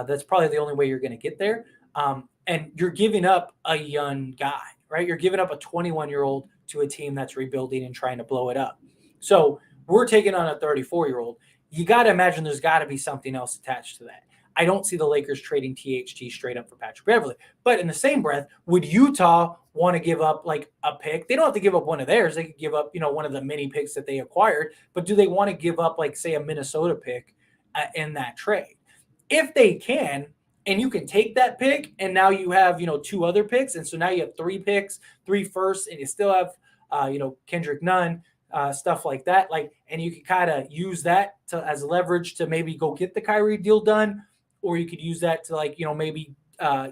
That's probably the only way you're going to get there. And you're giving up a young guy, right? You're giving up a 21-year-old to a team that's rebuilding and trying to blow it up. So we're taking on a 34-year-old. You got to imagine there's got to be something else attached to that. I don't see the Lakers trading THT straight up for Patrick Beverley. But in the same breath, would Utah want to give up, like, a pick? They don't have to give up one of theirs. They could give up, one of the many picks that they acquired. But do they want to give up, like, say, a Minnesota pick in that trade? If they can, and you can take that pick, and now you have, 2 other picks. And so now you have 3 picks, 3 firsts, and you still have, Kendrick Nunn, stuff like that. Like, and you can kind of use that as leverage to maybe go get the Kyrie deal done. Or you could use that to, like, maybe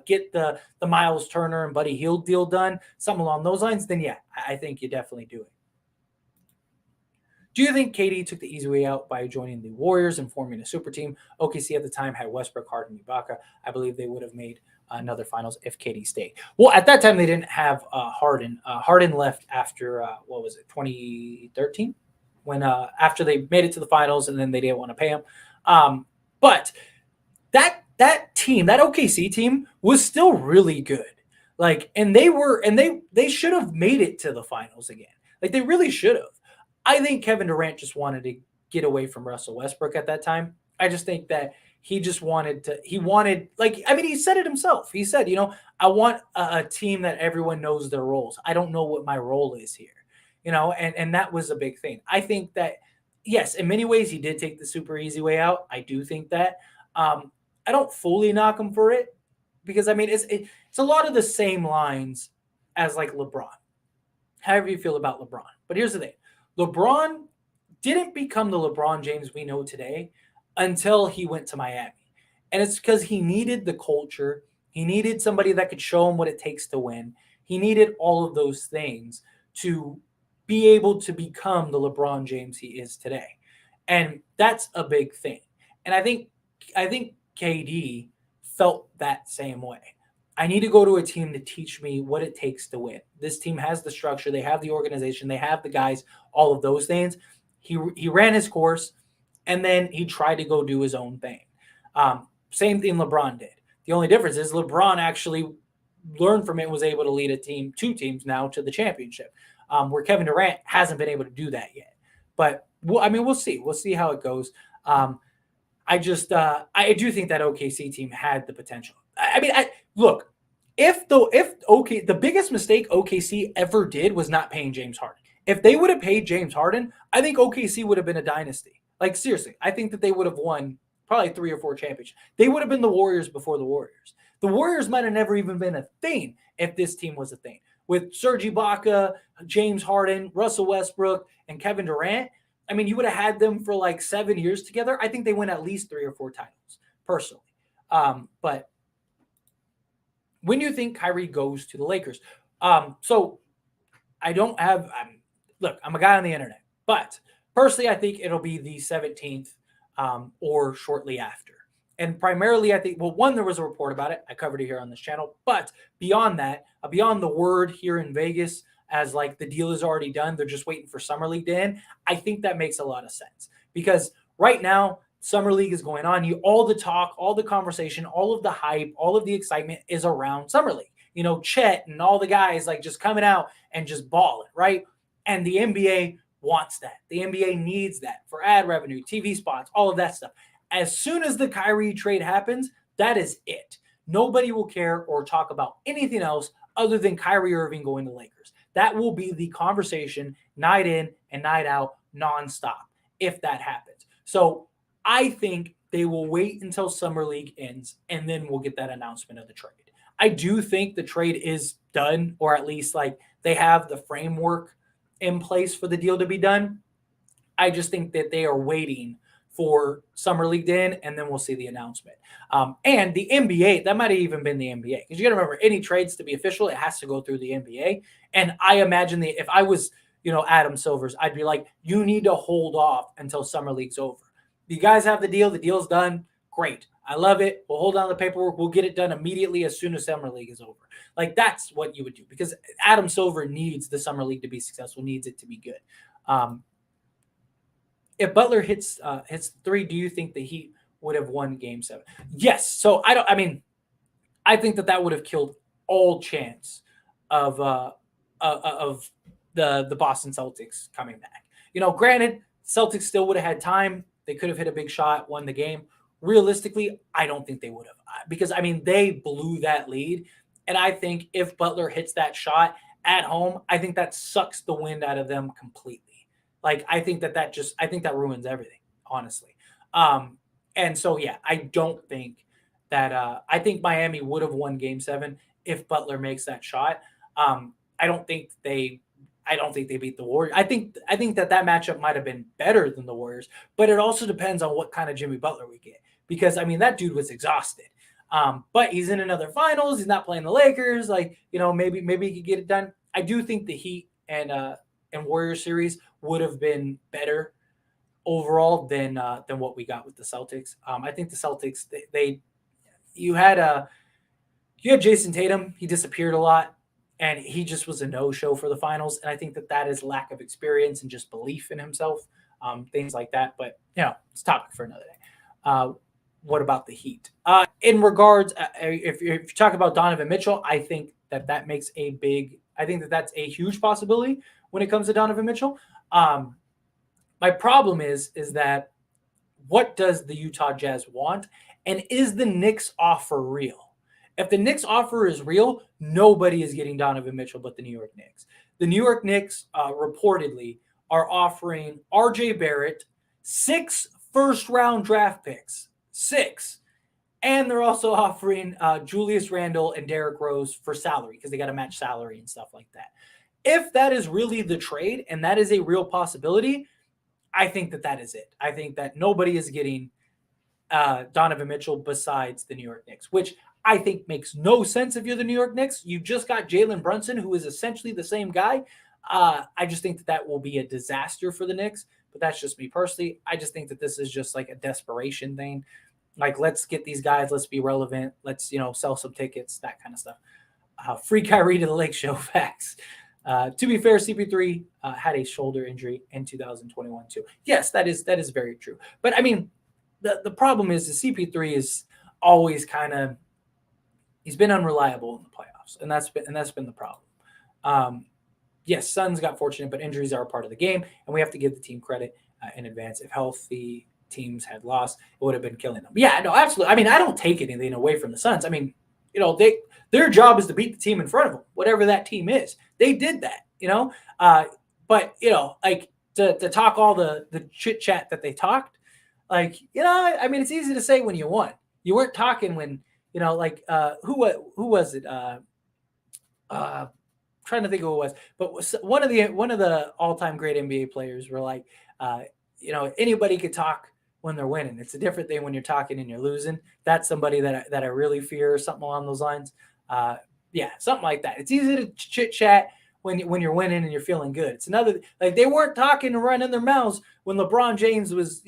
get the Miles Turner and Buddy Hield deal done, something along those lines. Then, yeah, I think you definitely do it. Do you think KD took the easy way out by joining the Warriors and forming a super team? OKC at the time had Westbrook, Harden, Ibaka. I believe they would have made another finals if KD stayed. Well, at that time, they didn't have Harden. Harden left after, 2013? When after they made it to the finals, and then they didn't want to pay him. But that team, that OKC team, was still really good. Like, and they should have made it to the finals again. Like, they really should have. I think Kevin Durant just wanted to get away from Russell Westbrook at that time. I just think that he just wanted, like, I mean, he said it himself. He said, I want a team that everyone knows their roles. I don't know what my role is here, and that was a big thing. I think that, yes, in many ways he did take the super easy way out. I do think that. I don't fully knock him for it because, I mean, it's a lot of the same lines as, like, LeBron. However you feel about LeBron. But here's the thing. LeBron didn't become the LeBron James we know today until he went to Miami. And it's because he needed the culture. He needed somebody that could show him what it takes to win. He needed all of those things to be able to become the LeBron James he is today. And that's a big thing. And I think KD felt that same way. I need to go to a team to teach me what it takes to win. This team has the structure, they have the organization, they have the guys, all of those things. He ran his course, and then he tried to go do his own thing. Same thing LeBron did. The only difference is LeBron actually learned from it and was able to lead a team, two teams now, to the championship, where Kevin Durant hasn't been able to do that yet. But we'll see. We'll see how it goes. I do think that OKC team had the potential. Look, the biggest mistake OKC ever did was not paying James Harden. If they would have paid James Harden, I think OKC would have been a dynasty. Like, seriously, I think that they would have won probably 3 or 4 championships. They would have been the Warriors before the Warriors. The Warriors might have never even been a thing if this team was a thing. With Serge Ibaka, James Harden, Russell Westbrook, and Kevin Durant, I mean, you would have had them for like 7 years together. I think they win at least 3 or 4 titles, personally. But when do you think Kyrie goes to the Lakers? So I don't have look, I'm a guy on the internet, but personally, I think it'll be the 17th or shortly after. And primarily, I think, well, one, there was a report about it. I covered it here on this channel. But beyond that, beyond the word here in Vegas, as like the deal is already done, they're just waiting for Summer League to end. I think that makes a lot of sense because right now, Summer League is going on. All the talk, all the conversation, all of the hype, all of the excitement is around Summer League. You know, Chet and all the guys like just coming out and just balling, right? And the NBA wants that. The NBA needs that for ad revenue, TV spots, all of that stuff. As soon as the Kyrie trade happens, that is it. Nobody will care or talk about anything else other than Kyrie Irving going to Lakers. That will be the conversation night in and night out, nonstop, if that happens. So I think they will wait until Summer League ends, and then we'll get that announcement of the trade. I do think the trade is done, or at least like they have the framework in place for the deal to be done. I just think that they are waiting for Summer League to end, and then we'll see the announcement. And the NBA, that might have even been the NBA. Because you got to remember, any trades to be official, it has to go through the NBA. And I imagine that if I was, Adam Silver's, I'd be like, you need to hold off until Summer League's over. You guys have the deal's done, great. I love it. We'll hold on to the paperwork. We'll get it done immediately as soon as Summer League is over. Like, that's what you would do because Adam Silver needs the Summer League to be successful, needs it to be good. If Butler hits 3, do you think the Heat would have won Game 7? Yes. So I think that would have killed all chance of the Boston Celtics coming back. Granted, Celtics still would have had time. They could have hit a big shot, won the game. Realistically, I don't think they would have because, they blew that lead. And I think if Butler hits that shot at home, I think that sucks the wind out of them completely. Like, I think that ruins everything, honestly. And so, yeah, I don't think that I think Miami would have won Game 7 if Butler makes that shot. I don't think they beat the Warriors. I think that matchup might have been better than the Warriors, but it also depends on what kind of Jimmy Butler we get. Because that dude was exhausted. But he's in another finals. He's not playing the Lakers. Like, maybe he could get it done. I do think the Heat and Warriors series would have been better overall than what we got with the Celtics. I think the Celtics you had Jason Tatum. He disappeared a lot. And he just was a no-show for the finals. And I think that is lack of experience and just belief in himself, things like that. But, it's a topic for another day. What about the Heat? In regards, if you talk about Donovan Mitchell, I think that makes I think that's a huge possibility when it comes to Donovan Mitchell. My problem is that what does the Utah Jazz want? And is the Knicks offer real? If the Knicks offer is real, nobody is getting Donovan Mitchell but the New York Knicks. The New York Knicks reportedly are offering RJ Barrett 6 first-round draft picks. 6. And they're also offering Julius Randle and Derrick Rose for salary because they got to match salary and stuff like that. If that is really the trade and that is a real possibility, I think that is it. I think that nobody is getting Donovan Mitchell besides the New York Knicks, which I think makes no sense if you're the New York Knicks. You just got Jalen Brunson, who is essentially the same guy. I just think that will be a disaster for the Knicks, but that's just me personally. I just think that this is just like a desperation thing. Like, let's get these guys. Let's be relevant. Let's, sell some tickets, that kind of stuff. Free Kyrie to the Lake Show. Facts. To be fair, CP3 had a shoulder injury in 2021 too. Yes, that is very true. But I mean, the problem is the CP3 is always he's been unreliable in the playoffs, and that's been the problem. Yes, Suns got fortunate, but injuries are a part of the game, and we have to give the team credit in advance. If healthy teams had lost, it would have been killing them. Yeah, no, absolutely. I mean, I don't take anything away from the Suns. I mean, their job is to beat the team in front of them, whatever that team is. They did that, but like to talk all the chit chat that they talked, like, I mean, it's easy to say when you won. You weren't talking when, like who was it? Trying to think who it was, but one of the all-time great NBA players were like, anybody could talk when they're winning. It's a different thing when you're talking and you're losing. That's somebody that I really fear, something along those lines. Yeah, something like that. It's easy to chit chat when you're winning and you're feeling good. It's another, like, they weren't talking and running their mouths when LeBron James was,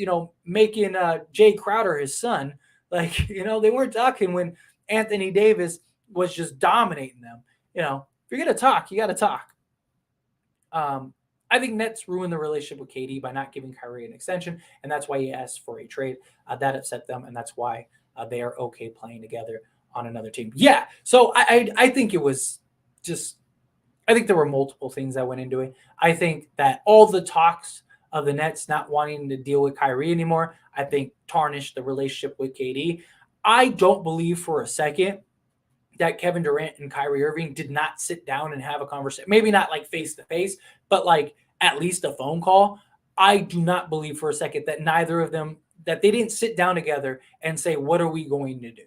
making Jay Crowder his son. Like, they weren't talking when Anthony Davis was just dominating them. If you're gonna talk, you got to talk. I think Nets ruined the relationship with KD by not giving Kyrie an extension, and that's why he asked for a trade. That upset them, and that's why they are okay playing together on another team. Yeah, so I think it was just, I think there were multiple things that went into it. I think that all the talks of the Nets not wanting to deal with Kyrie anymore, I think tarnished the relationship with KD. I don't believe for a second that Kevin Durant and Kyrie Irving did not sit down and have a conversation. Maybe not like face to face, but like at least a phone call. I do not believe for a second that neither of them, that they didn't sit down together and say, what are we going to do?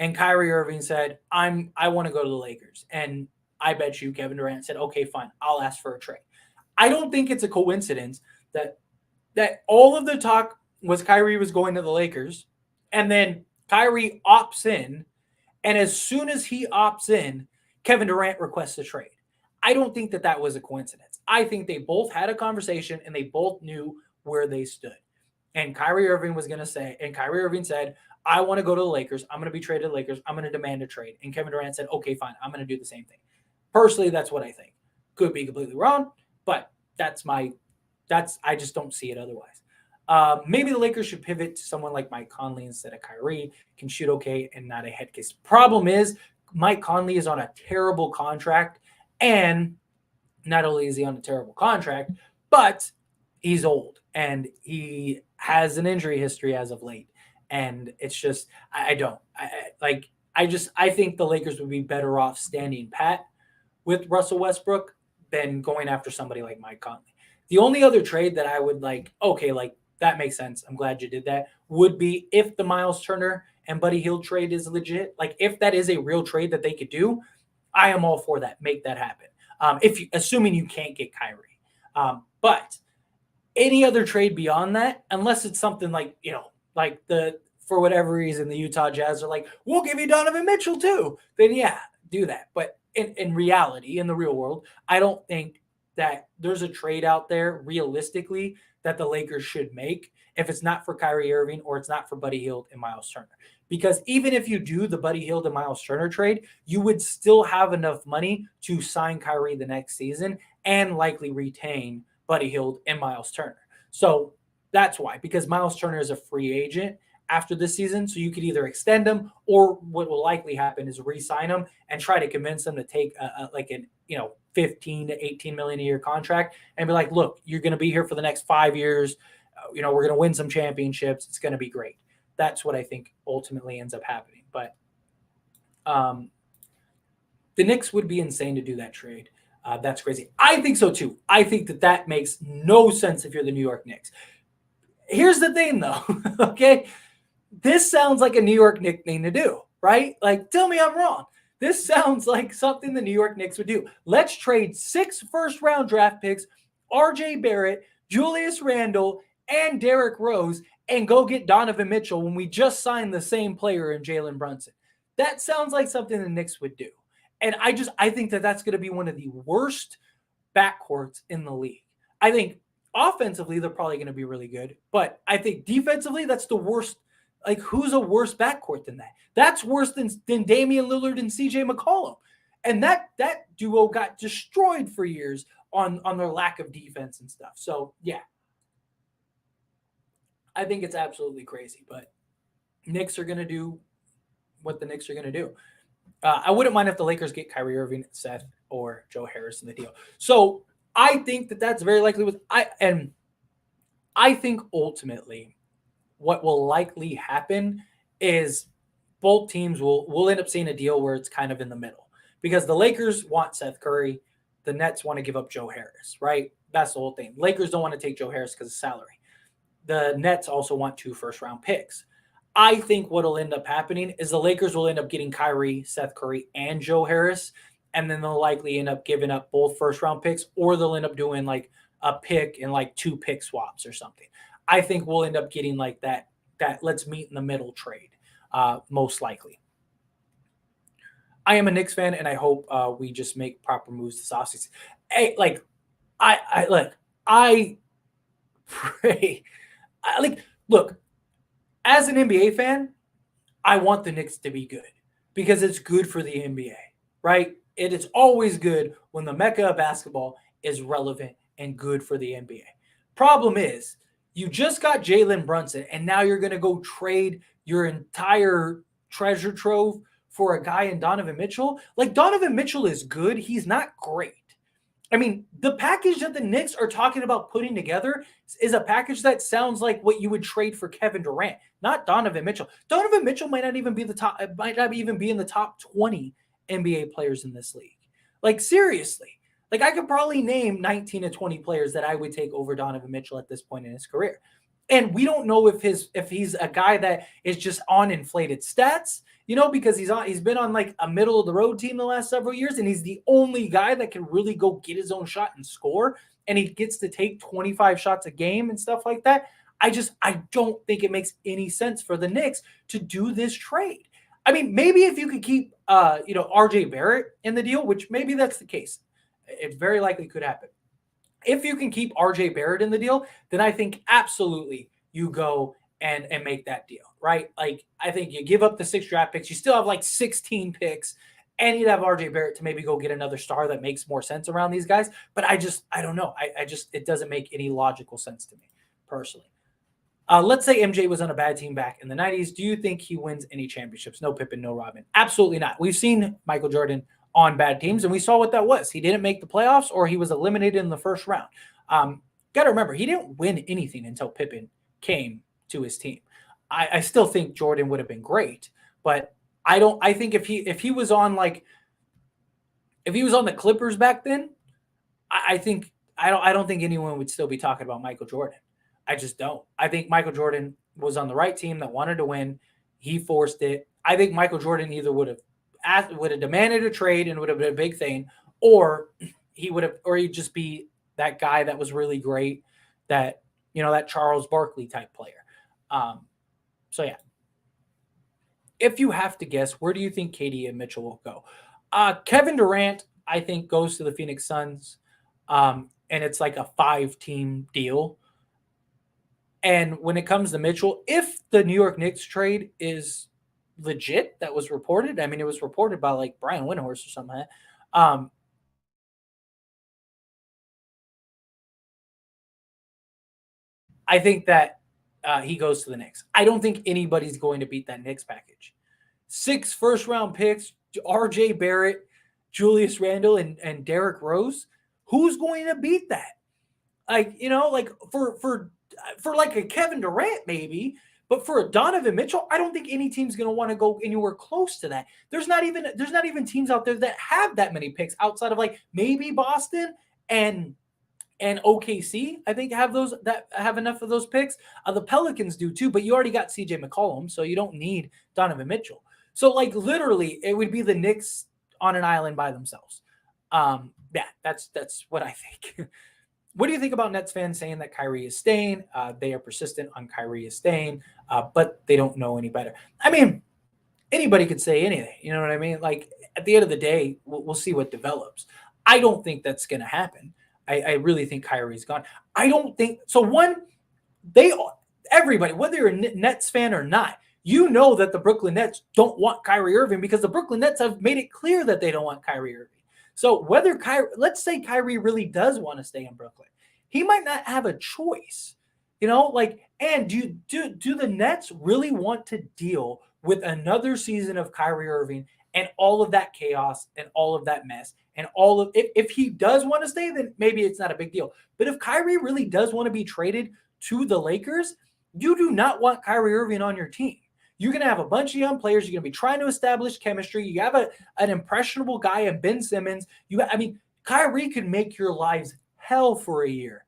And Kyrie Irving said, I want to go to the Lakers. And I bet you Kevin Durant said, okay, fine, I'll ask for a trade. I don't think it's a coincidence that all of the talk was Kyrie was going to the Lakers, and then Kyrie opts in, and as soon as he opts in, Kevin Durant requests a trade. I don't think that was a coincidence. I think they both had a conversation and they both knew where they stood. And Kyrie Irving said, I want to go to the Lakers. I'm going to be traded to the Lakers. I'm going to demand a trade. And Kevin Durant said, okay, fine. I'm going to do the same thing. Personally, that's what I think. Could be completely wrong, but I just don't see it otherwise. Maybe the Lakers should pivot to someone like Mike Conley instead of Kyrie. Can shoot okay and not a head case. Problem is, Mike Conley is on a terrible contract, and not only is he on a terrible contract, but he's old and he has an injury history as of late. And it's just, I think the Lakers would be better off standing pat with Russell Westbrook than going after somebody like Mike Conley. The only other trade that I would like, okay, like, that makes sense, I'm glad you did that, would be if the Miles Turner and Buddy Hield trade is legit. Like, if that is a real trade that they could do, I am all for that. Make that happen. Assuming you can't get Kyrie. But any other trade beyond that, unless it's something like, for whatever reason, the Utah Jazz are like, we'll give you Donovan Mitchell too, then yeah, do that. But in reality, in the real world, I don't think that there's a trade out there realistically that the Lakers should make if it's not for Kyrie Irving or it's not for Buddy Hield and Miles Turner. Because even if you do the Buddy Hield and Miles Turner trade, you would still have enough money to sign Kyrie the next season and likely retain Buddy Hield and Miles Turner. So that's why, because Miles Turner is a free agent after this season. So you could either extend him, or what will likely happen is re-sign him and try to convince them to take like an 15 to 18 million a year contract and be like, look, you're going to be here for the next 5 years. We're going to win some championships. It's going to be great. That's what I think ultimately ends up happening. But the Knicks would be insane to do that trade. That's crazy. I think so too. I think that makes no sense if you're the New York Knicks. Here's the thing though. Okay. This sounds like a New York Knicks thing to do, right? Like, tell me I'm wrong. This sounds like something the New York Knicks would do. Let's trade 6 first-round draft picks, RJ Barrett, Julius Randle, and Derrick Rose, and go get Donovan Mitchell when we just signed the same player in Jalen Brunson. That sounds like something the Knicks would do. And I think that's going to be one of the worst backcourts in the league. I think offensively, they're probably going to be really good. But I think defensively, that's the worst Like, who's a worse backcourt than that? That's worse than Damian Lillard and CJ McCollum. And that duo got destroyed for years on their lack of defense and stuff. So yeah, I think it's absolutely crazy. But Knicks are gonna do what the Knicks are gonna do. I wouldn't mind if the Lakers get Kyrie Irving, Seth, or Joe Harris in the deal. So I think that's very likely. I think ultimately what will likely happen is both teams will end up seeing a deal where it's kind of in the middle because the Lakers want Seth Curry, the Nets want to give up Joe Harris, right? That's the whole thing. Lakers don't want to take Joe Harris because of salary. The Nets also want 2 first-round picks. I think what'll end up happening is the Lakers will end up getting Kyrie, Seth Curry, and Joe Harris, and then they'll likely end up giving up both first-round picks, or they'll end up doing like a pick and like 2 pick swaps or something. I think we'll end up getting like that let's meet in the middle trade, most likely. I am a Knicks fan, and I hope we just make proper moves this offseason. Hey, like, I pray. Look, as an NBA fan, I want the Knicks to be good because it's good for the NBA, right? It is always good when the mecca of basketball is relevant and good for the NBA. Problem is, you just got Jalen Brunson, and now you're going to go trade your entire treasure trove for a guy in Donovan Mitchell. Like, Donovan Mitchell is good. He's not great. I mean, the package that the Knicks are talking about putting together is a package that sounds like what you would trade for Kevin Durant, not Donovan Mitchell. Donovan Mitchell might not even be in the top 20 NBA players in this league. Like, seriously. Like, I could probably name 19 to 20 players that I would take over Donovan Mitchell at this point in his career. And we don't know if he's a guy that is just on inflated stats, because he's been on like a middle of the road team the last several years, and he's the only guy that can really go get his own shot and score, and he gets to take 25 shots a game and stuff like that. I don't think it makes any sense for the Knicks to do this trade. I mean, maybe if you could keep RJ Barrett in the deal, which maybe that's the case. It very likely could happen. If you can keep RJ Barrett in the deal, then I think absolutely you go and make that deal, right? Like, I think you give up the 6 draft picks. You still have like 16 picks, and you'd have RJ Barrett to maybe go get another star that makes more sense around these guys. But I don't know. It doesn't make any logical sense to me personally. Let's say MJ was on a bad team back in the 90s. Do you think he wins any championships? No Pippen, no Robin. Absolutely not. We've seen Michael Jordan on bad teams, and we saw what that was. He didn't make the playoffs, or he was eliminated in the first round. Got to remember, he didn't win anything until Pippen came to his team. I still think Jordan would have been great, but I think if he was on the Clippers back then, I don't think anyone would still be talking about Michael Jordan. I just don't. I think Michael Jordan was on the right team that wanted to win. He forced it. I think Michael Jordan either would have demanded a trade and would have been a big thing, or he'd just be that guy that was really great, that Charles Barkley type player. So yeah. If you have to guess, where do you think KD and Mitchell will go? Kevin Durant, I think, goes to the Phoenix Suns, and it's like a 5-team deal. And when it comes to Mitchell, if the New York Knicks trade is legit, that was reported. I mean, it was reported by like Brian Windhorst or something. I think that he goes to the Knicks. I don't think anybody's going to beat that Knicks package. 6 first-round picks, RJ Barrett, Julius Randle, and Derrick Rose. Who's going to beat that? For like a Kevin Durant maybe, but for a Donovan Mitchell, I don't think any team's going to want to go anywhere close to that. There's not even teams out there that have that many picks outside of like maybe Boston and OKC. I think have enough of those picks. The Pelicans do too, but you already got CJ McCollum, so you don't need Donovan Mitchell. So like literally, it would be the Knicks on an island by themselves. Yeah, that's what I think. What do you think about Nets fans saying that Kyrie is staying? They are persistent on Kyrie is staying, but they don't know any better. I mean, anybody could say anything. You know what I mean? Like at the end of the day, we'll see what develops. I don't think that's going to happen. I really think Kyrie's gone. I don't think so. Everybody, whether you're a Nets fan or not, You know that the Brooklyn Nets don't want Kyrie Irving because the Brooklyn Nets have made it clear that they don't want Kyrie Irving. So whether let's say Kyrie really does want to stay in Brooklyn, he might not have a choice. And do the Nets really want to deal with another season of Kyrie Irving and all of that chaos and all of that mess and all of if he does want to stay, then maybe it's not a big deal. But if Kyrie really does want to be traded to the Lakers, you do not want Kyrie Irving on your team. You're going to have a bunch of young players. You're going to be trying to establish chemistry. You have an impressionable guy in Ben Simmons. Kyrie could make your lives hell for a year.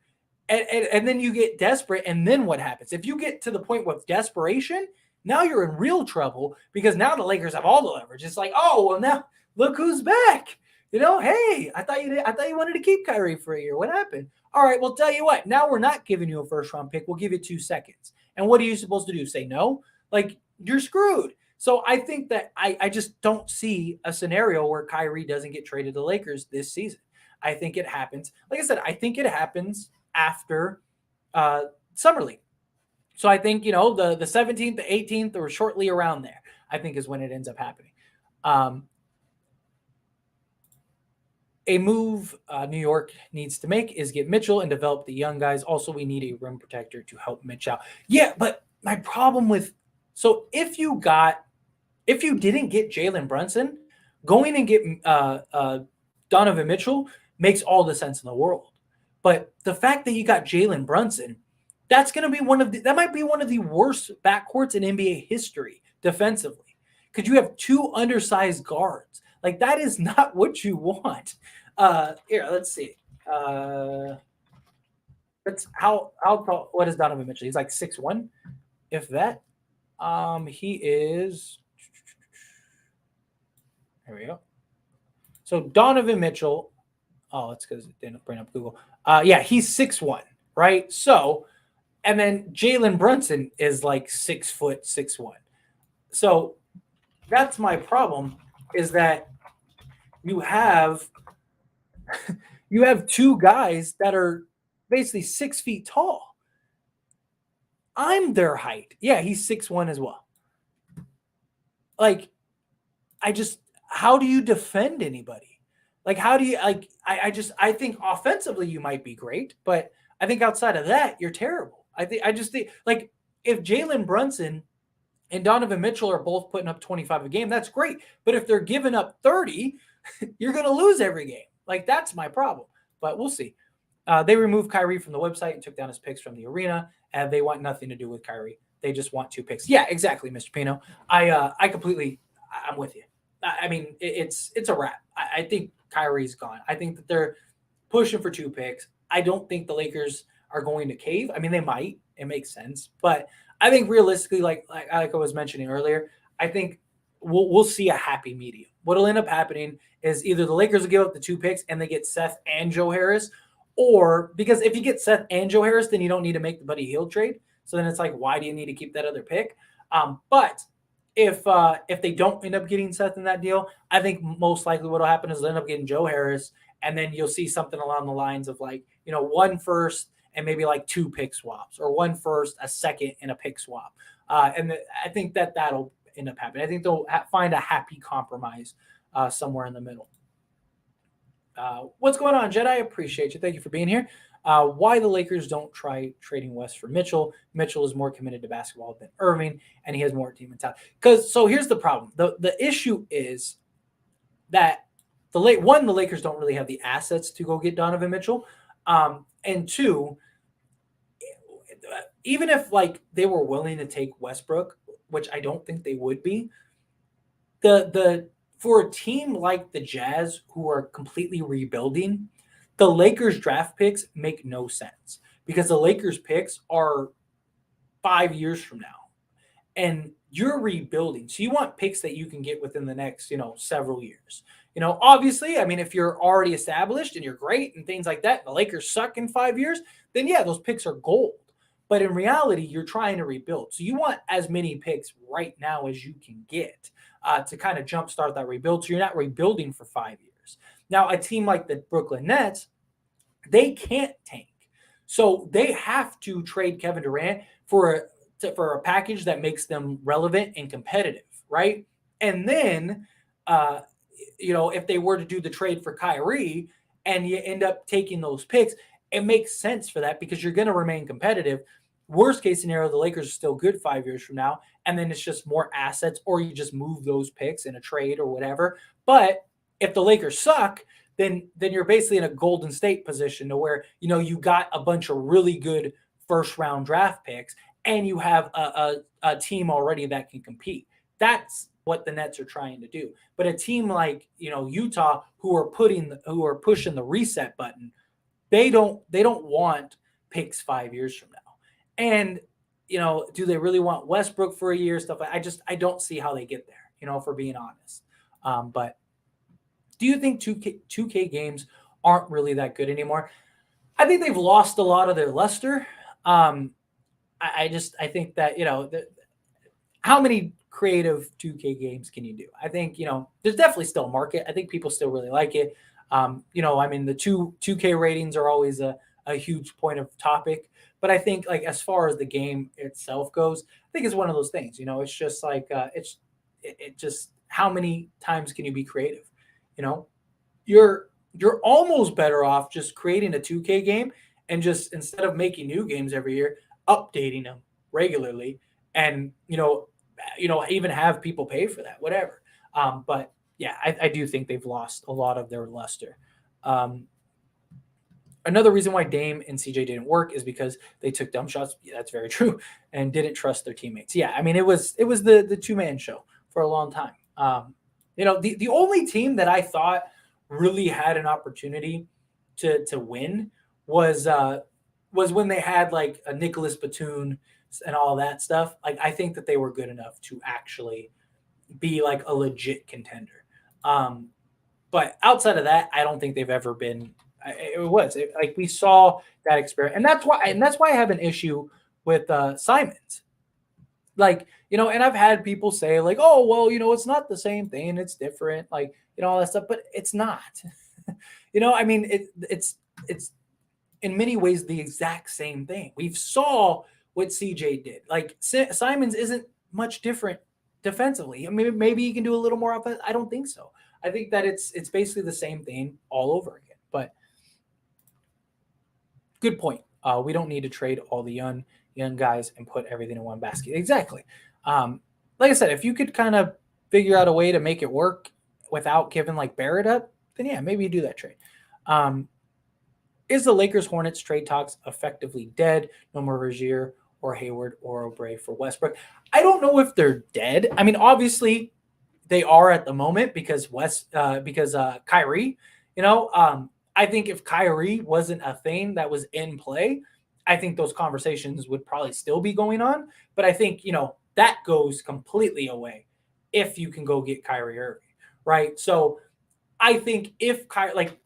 And then you get desperate. And then what happens? If you get to the point with desperation, now you're in real trouble because now the Lakers have all the leverage. It's like, oh, well, now look who's back. Hey, I thought you wanted to keep Kyrie for a year. What happened? All right, well, tell you what. Now we're not giving you a first-round pick. We'll give you 2 seconds. And what are you supposed to do? Say no? You're screwed. So I think that I just don't see a scenario where Kyrie doesn't get traded to the Lakers this season. I think it happens. Like I said, I think it happens after Summer League. So I think, the 17th, the 18th, or shortly around there, I think is when it ends up happening. A move New York needs to make is get Mitchell and develop the young guys. Also, we need a rim protector to help Mitch out. Yeah, but my problem so if you didn't get Jalen Brunson, going and get Donovan Mitchell makes all the sense in the world. But the fact that you got Jalen Brunson, that's going to be that might be one of the worst backcourts in NBA history defensively, because you have 2 undersized guards. That is not what you want. Here, let's see. That's how tall. What is Donovan Mitchell? He's 6'1", if that. He is. There we go. So Donovan Mitchell. Oh, it's because it didn't bring up Google. Yeah, he's 6'1", right? So, and then Jalen Brunson is 6 foot 6'1". So that's my problem, is that you have 2 guys that are basically 6 feet tall. I'm their height. Yeah, he's 6'1" as well. How do you defend anybody? How do you I think offensively you might be great, but I think outside of that, you're terrible. I just think if Jalen Brunson and Donovan Mitchell are both putting up 25 a game, that's great. But if they're giving up 30, you're going to lose every game. That's my problem. But we'll see. They removed Kyrie from the website and took down his picks from the arena, and they want nothing to do with Kyrie. They just want 2 picks. Yeah, exactly, Mr. Pino. I'm with you. It's a wrap. I think Kyrie's gone. I think that they're pushing for 2 picks. I don't think the Lakers are going to cave. They might. It makes sense. But I think realistically, like I was mentioning earlier, I think we'll see a happy medium. What'll end up happening is either the Lakers will give up the 2 picks and they get Seth and Joe Harris, or because if you get Seth and Joe Harris, then you don't need to make the Buddy Hield trade. So then it's why do you need to keep that other pick? But if they don't end up getting Seth in that deal, I think most likely what will happen is they'll end up getting Joe Harris, and then you'll see something along the lines of 1 first and maybe 2 pick swaps, or 1 first, a second, and a pick swap. I think that'll end up happening. I think they'll find a happy compromise somewhere in the middle. What's going on, Jedi? I appreciate you. Thank you for being here. Why the Lakers don't try trading West for Mitchell. Mitchell is more committed to basketball than Irving, and he has more team mentality. So here's the problem. The issue is that the Lakers don't really have the assets to go get Donovan Mitchell. And 2, even if they were willing to take Westbrook, which I don't think they would be, for a team like the Jazz, who are completely rebuilding, the Lakers draft picks make no sense, because the Lakers picks are 5 years from now, and you're rebuilding. So you want picks that you can get within the next, several years. Obviously, if you're already established and you're great and things like that, and the Lakers suck in 5 years, then yeah, those picks are gold. But in reality, you're trying to rebuild. So you want as many picks right now as you can get to kind of jumpstart that rebuild. So you're not rebuilding for 5 years. Now, a team like the Brooklyn Nets, they can't tank. So they have to trade Kevin Durant for a package that makes them relevant and competitive, right? And then, uh, if they were to do the trade for Kyrie and you end up taking those picks, it makes sense for that because you're going to remain competitive. Worst case scenario, the Lakers are still good 5 years from now, and then it's just more assets, or you just move those picks in a trade or whatever. But if the Lakers suck, then you're basically in a Golden State position to where you got a bunch of really good first round draft picks, and you have a team already that can compete. That's what the Nets are trying to do. But a team like Utah, who are pushing the reset button, they don't want picks 5 years from now. And do they really want Westbrook for a year? Stuff like I don't see how they get there. If we're being honest. But do you think 2K games aren't really that good anymore? I think they've lost a lot of their luster. I think that how many creative 2K games can you do? I think there's definitely still a market. I think people still really like it. The 2K ratings are always a huge point of topic, but I think like as far as the game itself goes, I think it's one of those things. It's just like it just how many times can you be creative? You're almost better off just creating a 2K game and just instead of making new games every year, updating them regularly, and even have people pay for that, whatever. But yeah, I do think they've lost a lot of their luster. Another reason why Dame and CJ didn't work is because they took dumb shots. Yeah, that's very true, and didn't trust their teammates. Yeah, it was the 2-man show for a long time. The only team that I thought really had an opportunity to win was when they had like a Nicholas Batum and all that stuff. Like I think that they were good enough to actually be like a legit contender. But outside of that, I don't think they've ever been. Like we saw that experience, and that's why I have an issue with Simons. Like and I've had people say like, oh well, it's not the same thing, it's different, like all that stuff, but it's not. It's in many ways the exact same thing. We've saw what CJ did. Like Simons isn't much different defensively. Maybe he can do a little more offense. I don't think so. I think that it's basically the same thing all over again. But good point. We don't need to trade all the young guys and put everything in one basket. Exactly. Like I said, if you could kind of figure out a way to make it work without giving like Barrett up, then yeah, maybe you do that trade. Is the Lakers Hornets trade talks effectively dead? No more Rozier or Hayward or Oubre for Westbrook. I don't know if they're dead. Obviously they are at the moment because Kyrie. I think if Kyrie wasn't a thing that was in play, I think those conversations would probably still be going on. But I think that goes completely away if you can go get Kyrie Irving, right? So I think if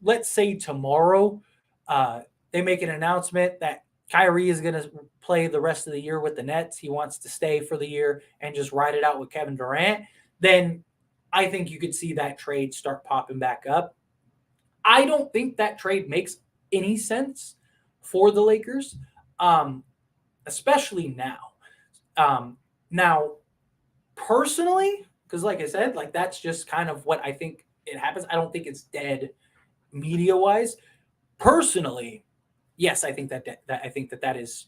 let's say tomorrow they make an announcement that Kyrie is going to play the rest of the year with the Nets, he wants to stay for the year and just ride it out with Kevin Durant, then I think you could see that trade start popping back up. I don't think that trade makes any sense for the Lakers, especially now. Now, personally, because like I said, like that's just kind of what I think it happens. I don't think it's dead media-wise. Personally, yes, I think that is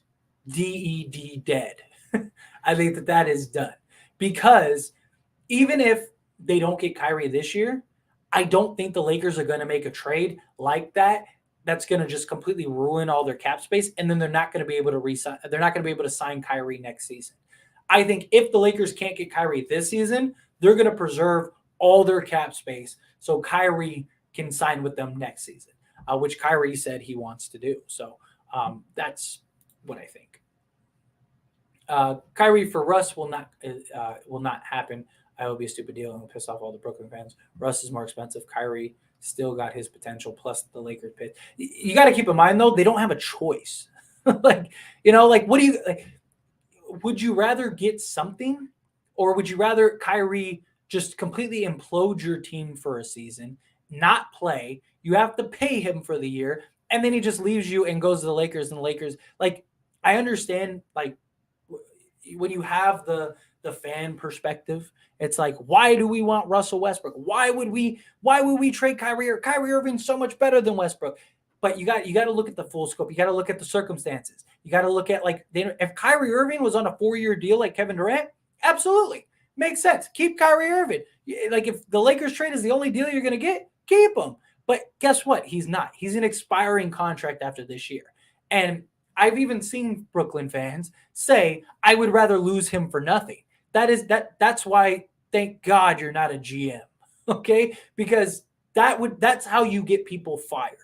DED dead. I think that is done because even if they don't get Kyrie this year, I don't think the Lakers are going to make a trade like that. That's going to just completely ruin all their cap space, and then they're not going to be able to resign. They're not going to be able to sign Kyrie next season. I think if the Lakers can't get Kyrie this season, they're going to preserve all their cap space so Kyrie can sign with them next season, which Kyrie said he wants to do. So that's what I think. Kyrie for Russ will not happen. It will be a stupid deal and will piss off all the Brooklyn fans. Russ is more expensive. Kyrie still got his potential plus the Lakers pit. You got to keep in mind though, they don't have a choice. What do you like? Would you rather get something, or would you rather Kyrie just completely implode your team for a season, not play? You have to pay him for the year, and then he just leaves you and goes to the Lakers. And the Lakers, like, I understand, like, when you have the fan perspective, it's like, why do we want Russell Westbrook? Why would we trade Kyrie? Kyrie Irving's so much better than Westbrook. But you got to look at the full scope. You got to look at the circumstances. You got to look at like if Kyrie Irving was on a 4-year deal like Kevin Durant, absolutely makes sense. Keep Kyrie Irving. Like if the Lakers trade is the only deal you're going to get, keep him. But guess what? He's not. He's an expiring contract after this year. And I've even seen Brooklyn fans say, I would rather lose him for nothing. That's why, thank God you're not a GM. Okay? Because that's how you get people fired.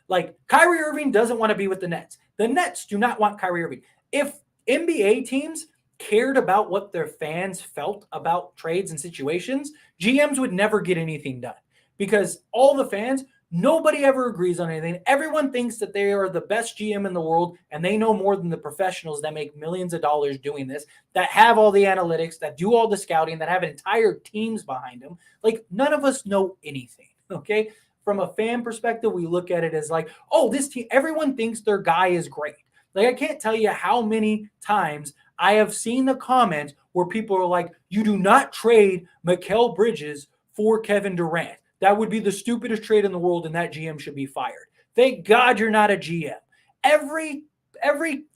Like Kyrie Irving doesn't want to be with the Nets. The Nets do not want Kyrie Irving. If NBA teams cared about what their fans felt about trades and situations, GMs would never get anything done because all the fans, nobody ever agrees on anything. Everyone thinks that they are the best GM in the world and they know more than the professionals that make millions of dollars doing this, that have all the analytics, that do all the scouting, that have entire teams behind them. Like none of us know anything, okay? From a fan perspective, we look at it as like, oh, this team, everyone thinks their guy is great. Like I can't tell you how many times I have seen the comments where people are like, you do not trade Mikal Bridges for Kevin Durant. That would be the stupidest trade in the world, and that GM should be fired. Thank God you're not a GM. Every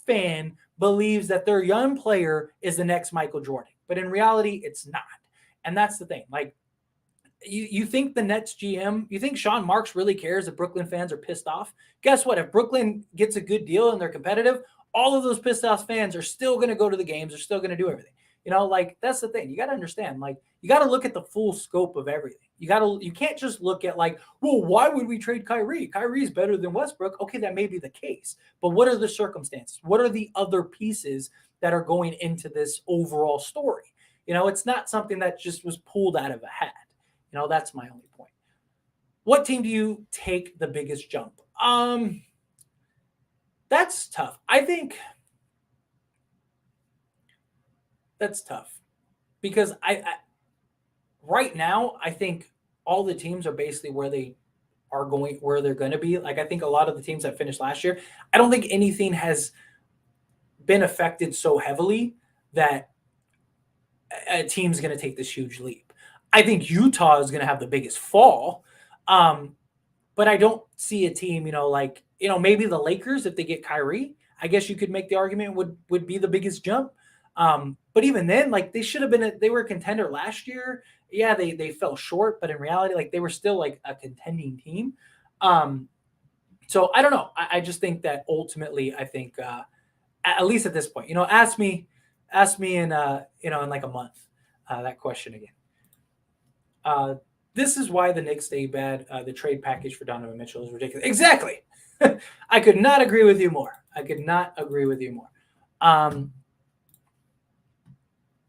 fan believes that their young player is the next Michael Jordan, but in reality, it's not. And that's the thing. Like, you think the Nets GM, you think Sean Marks really cares if Brooklyn fans are pissed off? Guess what? If Brooklyn gets a good deal and they're competitive, all of those pissed off fans are still going to go to the games. They're still going to do everything. Like that's the thing. You got to understand, like you got to look at the full scope of everything. You can't just look at like, well, why would we trade Kyrie? Kyrie's better than Westbrook. Okay, that may be the case, but what are the circumstances? What are the other pieces that are going into this overall story? It's not something that just was pulled out of a hat. That's my only point. What team do you take the biggest jump? That's tough. I think that's tough because I right now I think all the teams are basically where they're going to be. Like I think a lot of the teams that finished last year, I don't think anything has been affected so heavily that a team's going to take this huge leap. I think Utah is going to have the biggest fall. But I don't see a team, maybe the Lakers, if they get Kyrie, I guess you could make the argument would be the biggest jump. But even then, like they were a contender last year. Yeah, they fell short, but in reality, like they were still like a contending team. So I don't know. I just think that ultimately, I think at least at this point, ask me in in like a month that question again. This is why the Knicks stay bad. The trade package for Donovan Mitchell is ridiculous. Exactly. I could not agree with you more.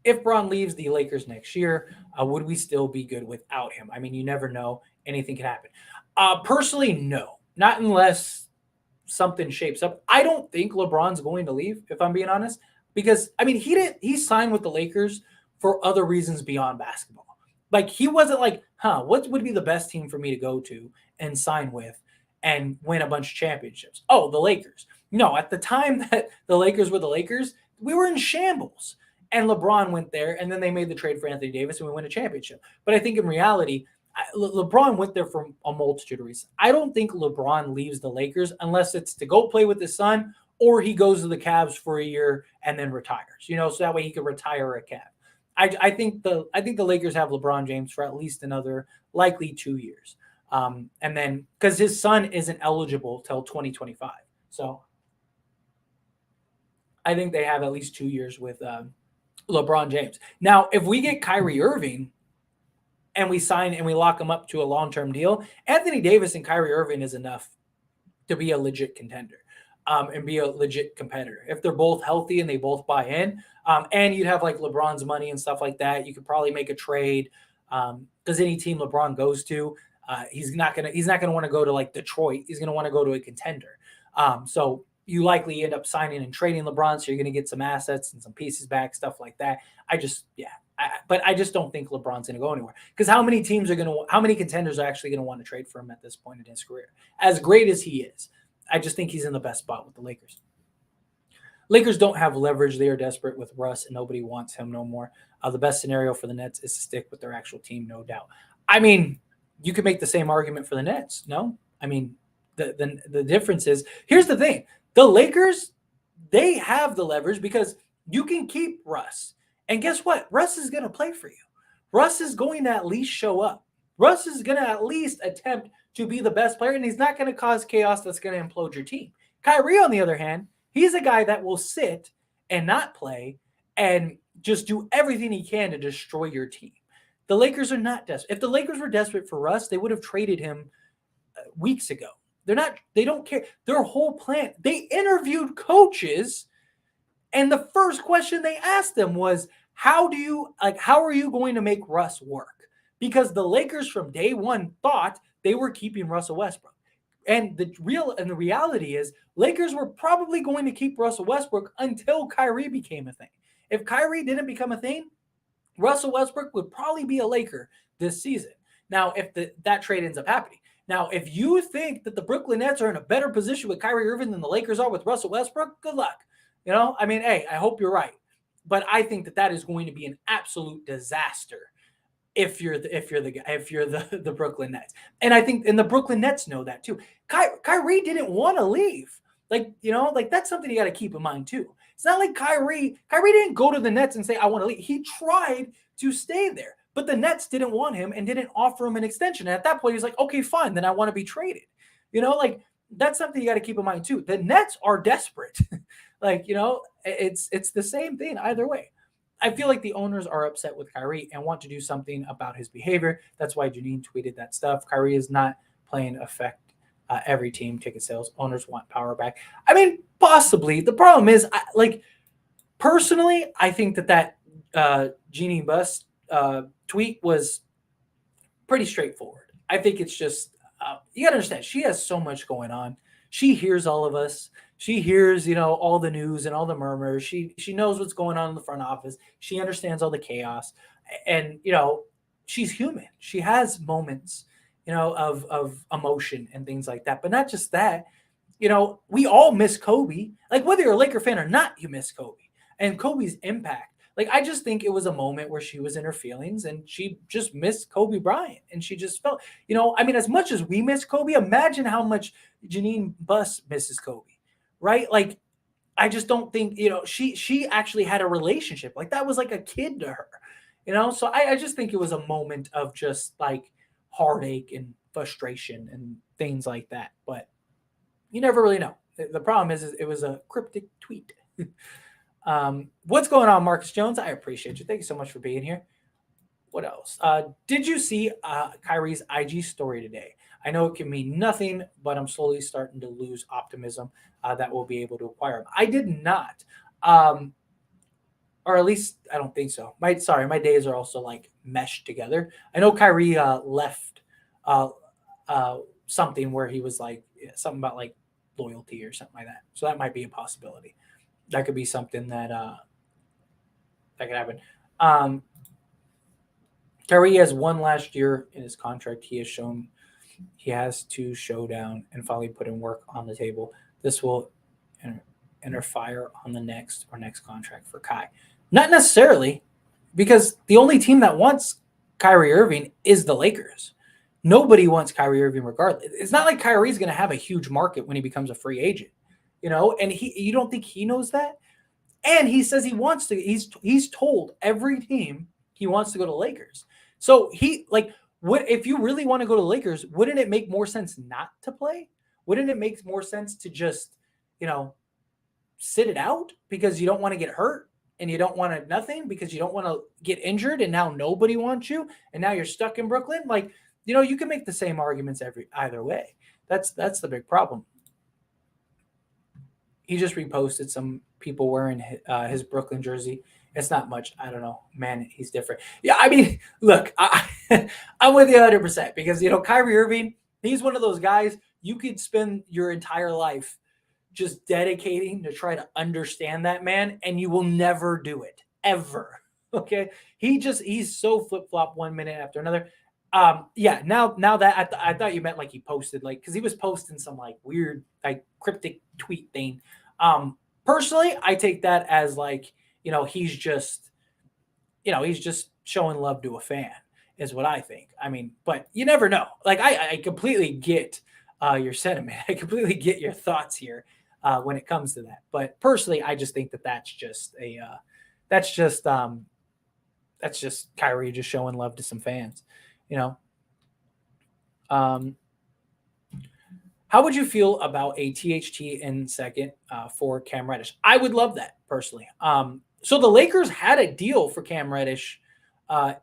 If Braun leaves the Lakers next year, would we still be good without him? I mean, you never know. Anything can happen. Personally, no. Not unless something shapes up. I don't think LeBron's going to leave, if I'm being honest. Because, I mean, he signed with the Lakers for other reasons beyond basketball. Like he wasn't like, what would be the best team for me to go to and sign with and win a bunch of championships? Oh, the Lakers. No, at the time that the Lakers were the Lakers, we were in shambles. And LeBron went there, and then they made the trade for Anthony Davis, and we won a championship. But I think in reality, LeBron went there for a multitude of reasons. I don't think LeBron leaves the Lakers unless it's to go play with his son or he goes to the Cavs for a year and then retires, so that way he could retire a Cav. I think the Lakers have LeBron James for at least another likely 2 years. And then because his son isn't eligible till 2025. So I think they have at least 2 years with LeBron James. Now, if we get Kyrie Irving and we sign and we lock him up to a long-term deal, Anthony Davis and Kyrie Irving is enough to be a legit contender. And be a legit competitor. If they're both healthy and they both buy in, and you'd have like LeBron's money and stuff like that, you could probably make a trade. Because any team LeBron goes to, he's not gonna want to go to like Detroit. He's gonna want to go to a contender. So you likely end up signing and trading LeBron, so you're gonna get some assets and some pieces back, stuff like that. But I just don't think LeBron's gonna go anywhere. Because how many contenders are actually gonna want to trade for him at this point in his career? As great as he is. I just think he's in the best spot with the Lakers. Lakers don't have leverage. They are desperate with Russ, and nobody wants him no more. The best scenario for the Nets is to stick with their actual team, no doubt. I mean, you could make the same argument for the Nets. No, I mean, the difference is, here's the thing: the Lakers, they have the leverage because you can keep Russ, and guess what? Russ is going to play for you. Russ is going to at least show up. Russ is going to at least attempt to be the best player, and he's not going to cause chaos that's going to implode your team. Kyrie, on the other hand, he's a guy that will sit and not play and just do everything he can to destroy your team. The Lakers are not desperate. If the Lakers were desperate for Russ, they would have traded him weeks ago. They're not, they don't care. Their whole plan, they interviewed coaches, and the first question they asked them was, how are you going to make Russ work? Because the Lakers from day one thought they were keeping Russell Westbrook. And the reality is, Lakers were probably going to keep Russell Westbrook until Kyrie became a thing. If Kyrie didn't become a thing, Russell Westbrook would probably be a Laker this season. Now, if that trade ends up happening. Now, if you think that the Brooklyn Nets are in a better position with Kyrie Irving than the Lakers are with Russell Westbrook, good luck. I mean, hey, I hope you're right. But I think that is going to be an absolute disaster if you're the Brooklyn Nets. And I think, and the Brooklyn Nets know that too. Kyrie didn't want to leave. That's something you got to keep in mind too. It's not like Kyrie didn't go to the Nets and say, I want to leave. He tried to stay there, but the Nets didn't want him and didn't offer him an extension. And at that point, he's like, okay, fine, then I want to be traded. That's something you got to keep in mind too. The Nets are desperate. It's the same thing either way. I feel like the owners are upset with Kyrie and want to do something about his behavior. That's why Janine tweeted that stuff. Kyrie is not playing affect every team ticket sales. Owners want power back. I mean, possibly. The problem is, personally, I think that Jeannie Buss tweet was pretty straightforward. I think it's just, you got to understand, she has so much going on. She hears all of us. She hears, all the news and all the murmurs. She knows what's going on in the front office. She understands all the chaos. And, she's human. She has moments, of emotion and things like that. But not just that, we all miss Kobe. Like, whether you're a Laker fan or not, you miss Kobe and Kobe's impact. Like, I just think it was a moment where she was in her feelings and she just missed Kobe Bryant. And she just felt, as much as we miss Kobe, imagine how much Janine Buss misses Kobe, right? Like, I just don't think, she actually had a relationship. Like, that was like a kid to her, So I just think it was a moment of just like heartache and frustration and things like that. But you never really know. The problem is it was a cryptic tweet. What's going on, Marcus Jones? I appreciate you. Thank you so much for being here. What else? Did you see Kyrie's IG story today? I know it can mean nothing, but I'm slowly starting to lose optimism that we'll be able to acquire him. I did not. Or at least I don't think so. My days are also like meshed together. I know Kyrie left something where he was like something about like loyalty or something like that. So that might be a possibility. That could be something that could happen. Kyrie has one last year in his contract. He has shown he has to show down and finally put in work on the table. This will enter fire on the next contract for Kai. Not necessarily, because the only team that wants Kyrie Irving is the Lakers. Nobody wants Kyrie Irving regardless. It's not like Kyrie's going to have a huge market when he becomes a free agent, and you don't think he knows that? And he says he wants to, he's told every team he wants to go to Lakers. So if you really want to go to Lakers, wouldn't it make more sense not to play? Wouldn't it make more sense to just, sit it out because you don't want to get hurt? And you don't want nothing because you don't want to get injured, and now nobody wants you, and now you're stuck in Brooklyn. Like, you can make the same arguments either way. That's the big problem. He just reposted some people wearing his Brooklyn jersey. It's not much. I don't know, man. He's different. Yeah, I mean, look, I'm with you 100% because Kyrie Irving. He's one of those guys you could spend your entire life just dedicating to try to understand that man, and you will never do it ever. Okay. He's so flip-flop one minute after another. Now that I thought you meant like he posted, like, cause he was posting some like weird, like cryptic tweet thing. Personally, I take that as like, he's just, he's just showing love to a fan is what I think. I mean, but you never know. Like I completely get your sentiment. I completely get your thoughts here when it comes to that. But personally, I just think that that's just that's just Kyrie just showing love to some fans, you know. Um, how would you feel about a THT in second for Cam Reddish? I would love that personally. So the Lakers had a deal for Cam Reddish uh,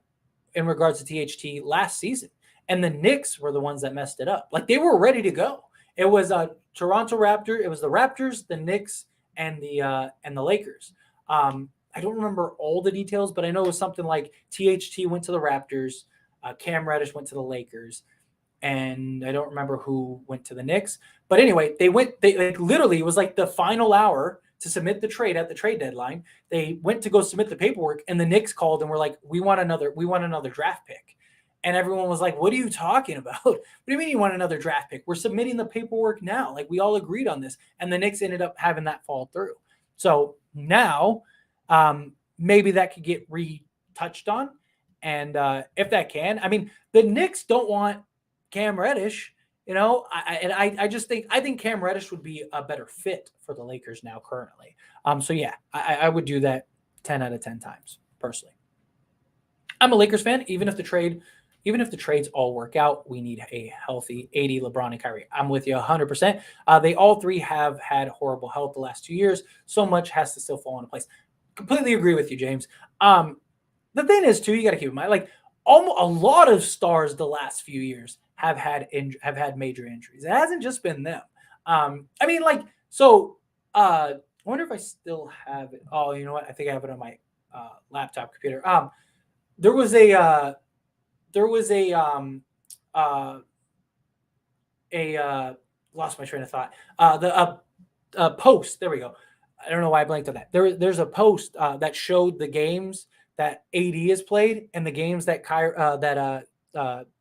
in regards to THT last season, and the Knicks were the ones that messed it up. Like they were ready to go. It was Toronto Raptor. It was the Raptors, the Knicks, and the Lakers. I don't remember all the details, but I know it was something like THT went to the Raptors, Cam Reddish went to the Lakers, and I don't remember who went to the Knicks. But anyway, they went. They like literally it was like the final hour to submit the trade at the trade deadline. They went to go submit the paperwork, and the Knicks called and were like, "We want another draft pick." And everyone was like, "What are you talking about? What do you mean you want another draft pick? We're submitting the paperwork now. Like we all agreed on this." And the Knicks ended up having that fall through. So now maybe that could get retouched on. And if that can, I mean, the Knicks don't want Cam Reddish. I just think Cam Reddish would be a better fit for the Lakers now currently. So yeah, I would do that 10 out of 10 times personally. I'm a Lakers fan. Even if the trades all work out, we need a healthy AD, LeBron, and Kyrie. I'm with you 100%. They all three have had horrible health the last 2 years. So much has to still fall into place. Completely agree with you, James. The thing is, too, you got to keep in mind, like almost a lot of stars the last few years have had major injuries. It hasn't just been them. I mean, like, so I wonder if I still have it. Oh, you know what? I think I have it on my laptop computer. There was a lost my train of thought. The post. There we go. I don't know why I blanked on that. There's a post that showed the games that AD has played and the games that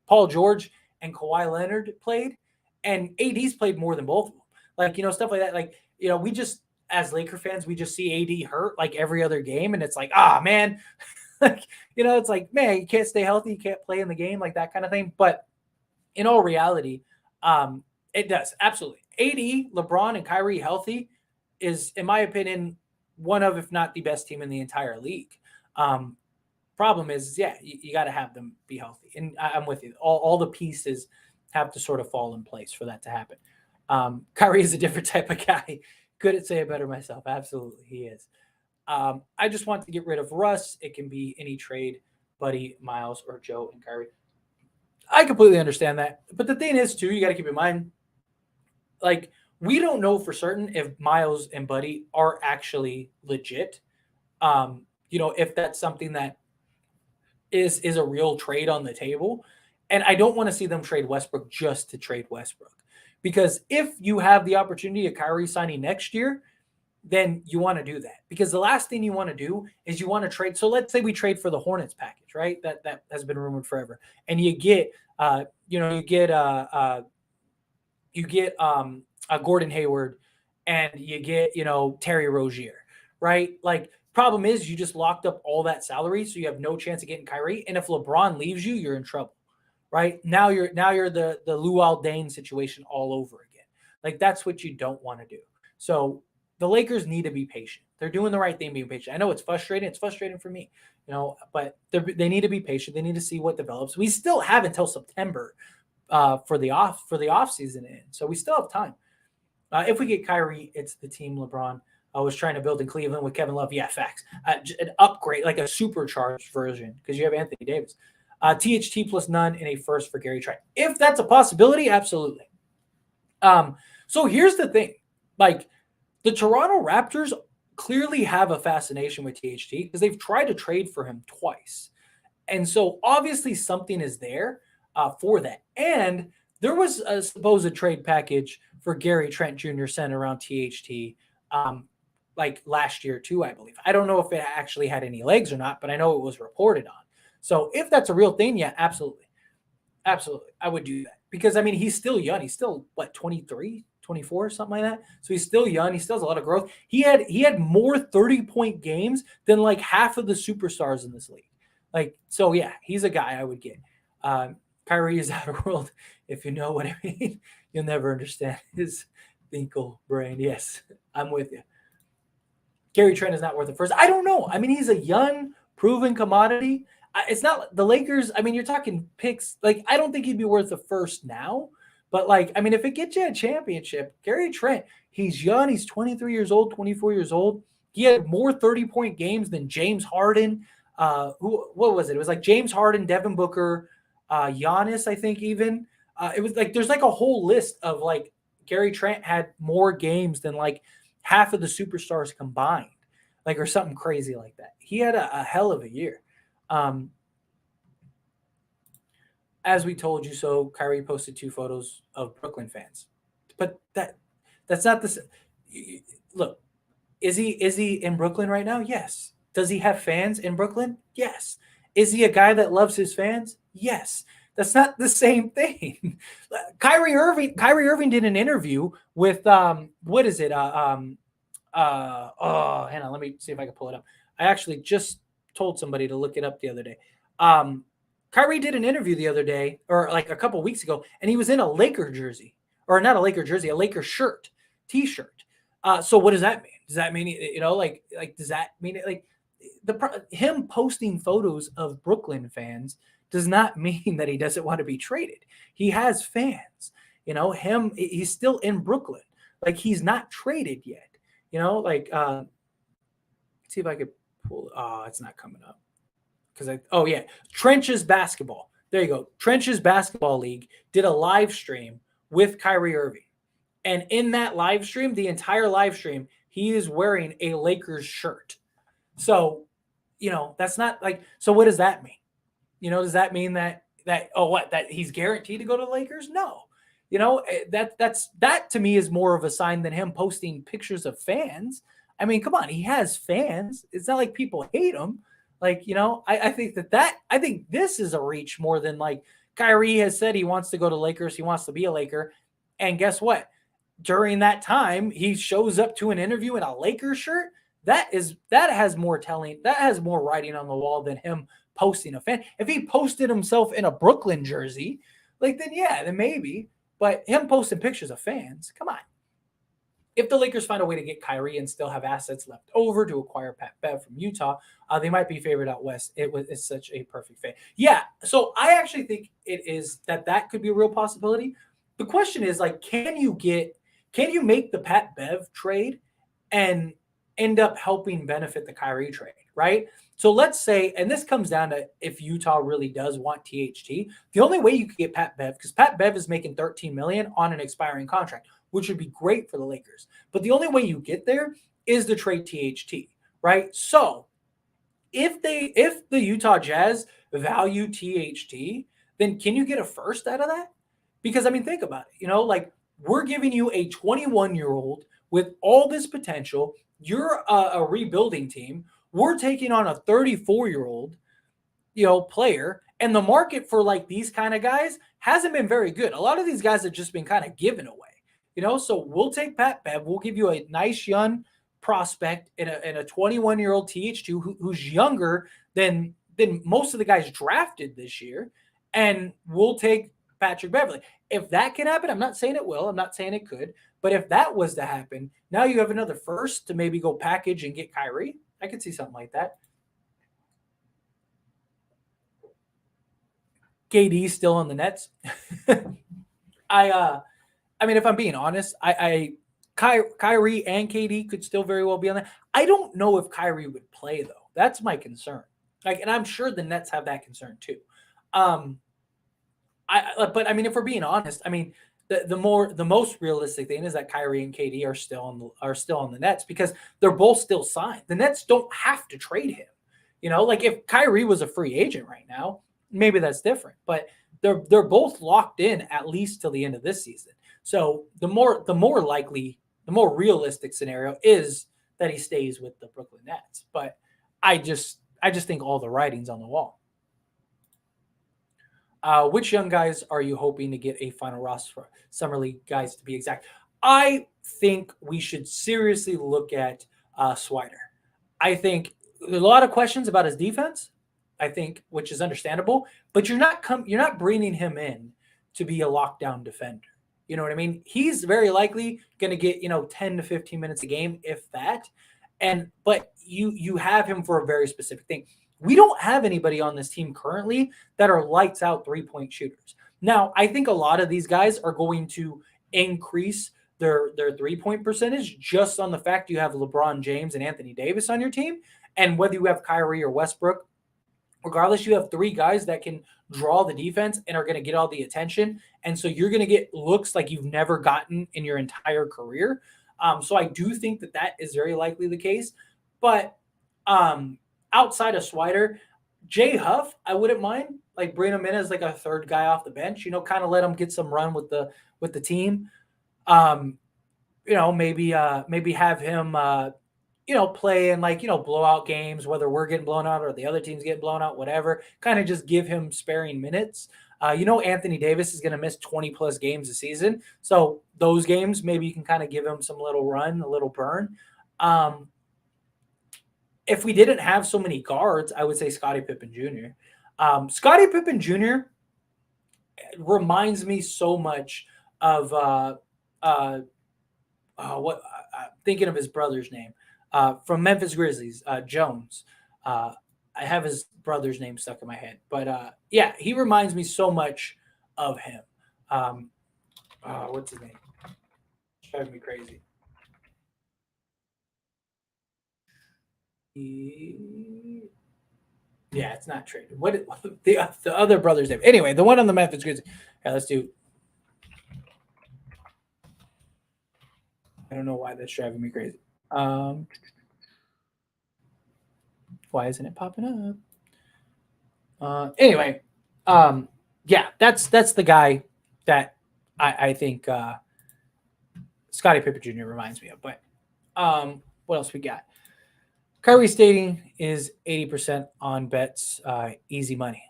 Paul George and Kawhi Leonard played, and AD's played more than both of them. Like, stuff like that. Like, we just, as Laker fans, we just see AD hurt like every other game, and it's like, man, like, it's like, man, you can't stay healthy, you can't play in the game, like that kind of thing. But in all reality, it does absolutely. AD, LeBron, and Kyrie healthy is, in my opinion, one of, if not the best team in the entire league. Problem is, yeah, you got to have them be healthy. And I'm with you. All the pieces have to sort of fall in place for that to happen. Kyrie is a different type of guy. Couldn't say it better myself. Absolutely, he is. I just want to get rid of Russ. It can be any trade, Buddy, Miles, or Joe and Kyrie. I completely understand that. But the thing is, too, you got to keep in mind, like, we don't know for certain if Miles and Buddy are actually legit. If that's something that is a real trade on the table. And I don't want to see them trade Westbrook just to trade Westbrook. Because if you have the opportunity of Kyrie signing next year, then you want to do that. Because the last thing you want to do is you want to trade. So let's say we trade for the Hornets package, right? That has been rumored forever. And you get Gordon Hayward, and you get, Terry Rozier, right? Like, problem is you just locked up all that salary, so you have no chance of getting Kyrie. And if LeBron leaves you, you're in trouble, right? Now you're the Luol Deng situation all over again. Like, that's what you don't want to do. So the Lakers need to be patient. They're doing the right thing being patient. I know it's frustrating. It's frustrating for me, but they need to be patient. They need to see what develops. We still have until September for the off season in, so we still have time. If we get Kyrie, it's the team LeBron was trying to build in Cleveland with Kevin Love. Yeah, facts. An upgrade, like a supercharged version, because you have Anthony Davis. THT plus none in a first for Gary Trent. If that's a possibility, absolutely. So here's the thing. Like, the Toronto Raptors clearly have a fascination with THT because they've tried to trade for him twice. And so obviously something is there for that. And there was a supposed trade package for Gary Trent Jr. sent around THT like last year too, I believe. I don't know if it actually had any legs or not, but I know it was reported on. So if that's a real thing, yeah, absolutely. Absolutely. I would do that. Because, I mean, he's still young. He's still, 23, 24, something like that. So he's still young. He still has a lot of growth. He had more 30-point games than like half of the superstars in this league. Like, so yeah, he's a guy I would get. Kyrie is out of world. If you know what I mean, you'll never understand his Finkel brain. Yes, I'm with you. Gary Trent is not worth it first. I don't know. I mean, he's a young, proven commodity. It's not the Lakers. I mean, you're talking picks. Like, I don't think he'd be worth the first now. But, like, I mean, if it gets you a championship, Gary Trent, he's young. He's 23 years old, 24 years old. He had more 30-point games than James Harden. What was it? It was like James Harden, Devin Booker, Giannis, I think even. It was like there's like a whole list of, like, Gary Trent had more games than, like, half of the superstars combined, like, or something crazy like that. He had a hell of a year. As we told you so, Kyrie posted 2 photos of Brooklyn fans, but that's not the look. Is he in Brooklyn right now? Yes. Does he have fans in Brooklyn? Yes. Is he a guy that loves his fans? Yes. That's not the same thing. Kyrie Irving did an interview with what is it? Hang on, let me see if I can pull it up. I actually just told somebody to look it up the other day. Kyrie did an interview the other day, or like a couple weeks ago, and he was in a Laker jersey, or not a Laker jersey, a Laker shirt, T-shirt. So what does that mean? Does that mean, like does that mean it, like him posting photos of Brooklyn fans does not mean that he doesn't want to be traded. He has fans. He's still in Brooklyn. Like, he's not traded yet. Let's see if I could pull. Oh, it's not coming up. Trenches Basketball. There you go. Trenches Basketball League did a live stream with Kyrie Irving. And in that live stream, the entire live stream, he is wearing a Lakers shirt. So, that's not like, so what does that mean? Does that mean that he's guaranteed to go to the Lakers? No. That to me is more of a sign than him posting pictures of fans. I mean, come on, he has fans. It's not like people hate him. Like, I think I think this is a reach more than, like, Kyrie has said he wants to go to Lakers. He wants to be a Laker. And guess what? During that time, he shows up to an interview in a Lakers shirt. That has more telling. That has more writing on the wall than him posting a fan. If he posted himself in a Brooklyn jersey, like, then maybe. But him posting pictures of fans, come on. If the Lakers find a way to get Kyrie and still have assets left over to acquire Pat Bev from Utah, they might be favored out west. It's such a perfect fit. Yeah, so I actually think it is that could be a real possibility. The question is, like, can you make the Pat Bev trade and end up helping benefit the Kyrie trade, right? So let's say, and this comes down to if Utah really does want THT, the only way you could get Pat Bev, because Pat Bev is making $13 million on an expiring contract, which would be great for the Lakers. But the only way you get there is to trade THT, right? So if the Utah Jazz value THT, then can you get a first out of that? Because, I mean, think about it. Like, we're giving you a 21-year-old with all this potential. You're a rebuilding team. We're taking on a 34-year-old, player. And the market for, like, these kind of guys hasn't been very good. A lot of these guys have just been kind of given away. So we'll take Pat Bev. We'll give you a nice young prospect in a 21-year-old TH2 who's younger than most of the guys drafted this year, and we'll take Patrick Beverley. If that can happen, I'm not saying it will. I'm not saying it could. But if that was to happen, now you have another first to maybe go package and get Kyrie. I could see something like that. KD's still on the Nets. I mean, if I'm being honest, Kyrie and KD could still very well be on that. I don't know if Kyrie would play, though. That's my concern. Like, and I'm sure the Nets have that concern too. But I mean, if we're being honest, I mean, the most realistic thing is that Kyrie and KD are still on the Nets because they're both still signed. The Nets don't have to trade him. Like, if Kyrie was a free agent right now, maybe that's different. But they're both locked in at least till the end of this season. So the more likely, the more realistic scenario is that he stays with the Brooklyn Nets. But I just think all the writing's on the wall. Which young guys are you hoping to get a final roster for? Summer League guys, to be exact. I think we should seriously look at Swider. I think there's a lot of questions about his defense. I think, which is understandable, but you're not bringing him in to be a lockdown defender. You know what I mean? He's very likely going to get 10 to 15 minutes a game, if that. And but you have him for a very specific thing. We don't have anybody on this team currently that are lights out 3-point shooters. Now, I think a lot of these guys are going to increase their 3-point percentage just on the fact you have LeBron James and Anthony Davis on your team. And whether you have Kyrie or Westbrook, regardless, you have three guys that can draw the defense and are going to get all the attention. And so you're going to get looks like you've never gotten in your entire career. So I do think that is very likely the case. But outside of Swider, Jay Huff, I wouldn't mind like bring him in as like a third guy off the bench. Kind of let him get some run with the team. Maybe have him play in like blowout games, whether we're getting blown out or the other team's getting blown out, whatever. Kind of just give him sparing minutes. Anthony Davis is going to miss 20 plus games a season, so those games maybe you can kind of give him some little run, a little burn. If we didn't have so many guards, I would say Scottie Pippen Jr. Scottie Pippen Jr. reminds me so much of thinking of his brother's name from Memphis Grizzlies, Jones. I have his brother's name stuck in my head, but he reminds me so much of him. What's his name? It's driving me crazy. It's not traded. What the other brother's name? Anyway, the one on the Memphis Grizzlies. Yeah, let's do. I don't know why that's driving me crazy. Why isn't it popping up? Anyway, that's the guy that I think Scottie Pippen Jr. reminds me of. But what else we got? Kyrie stating is 80% on bets, easy money.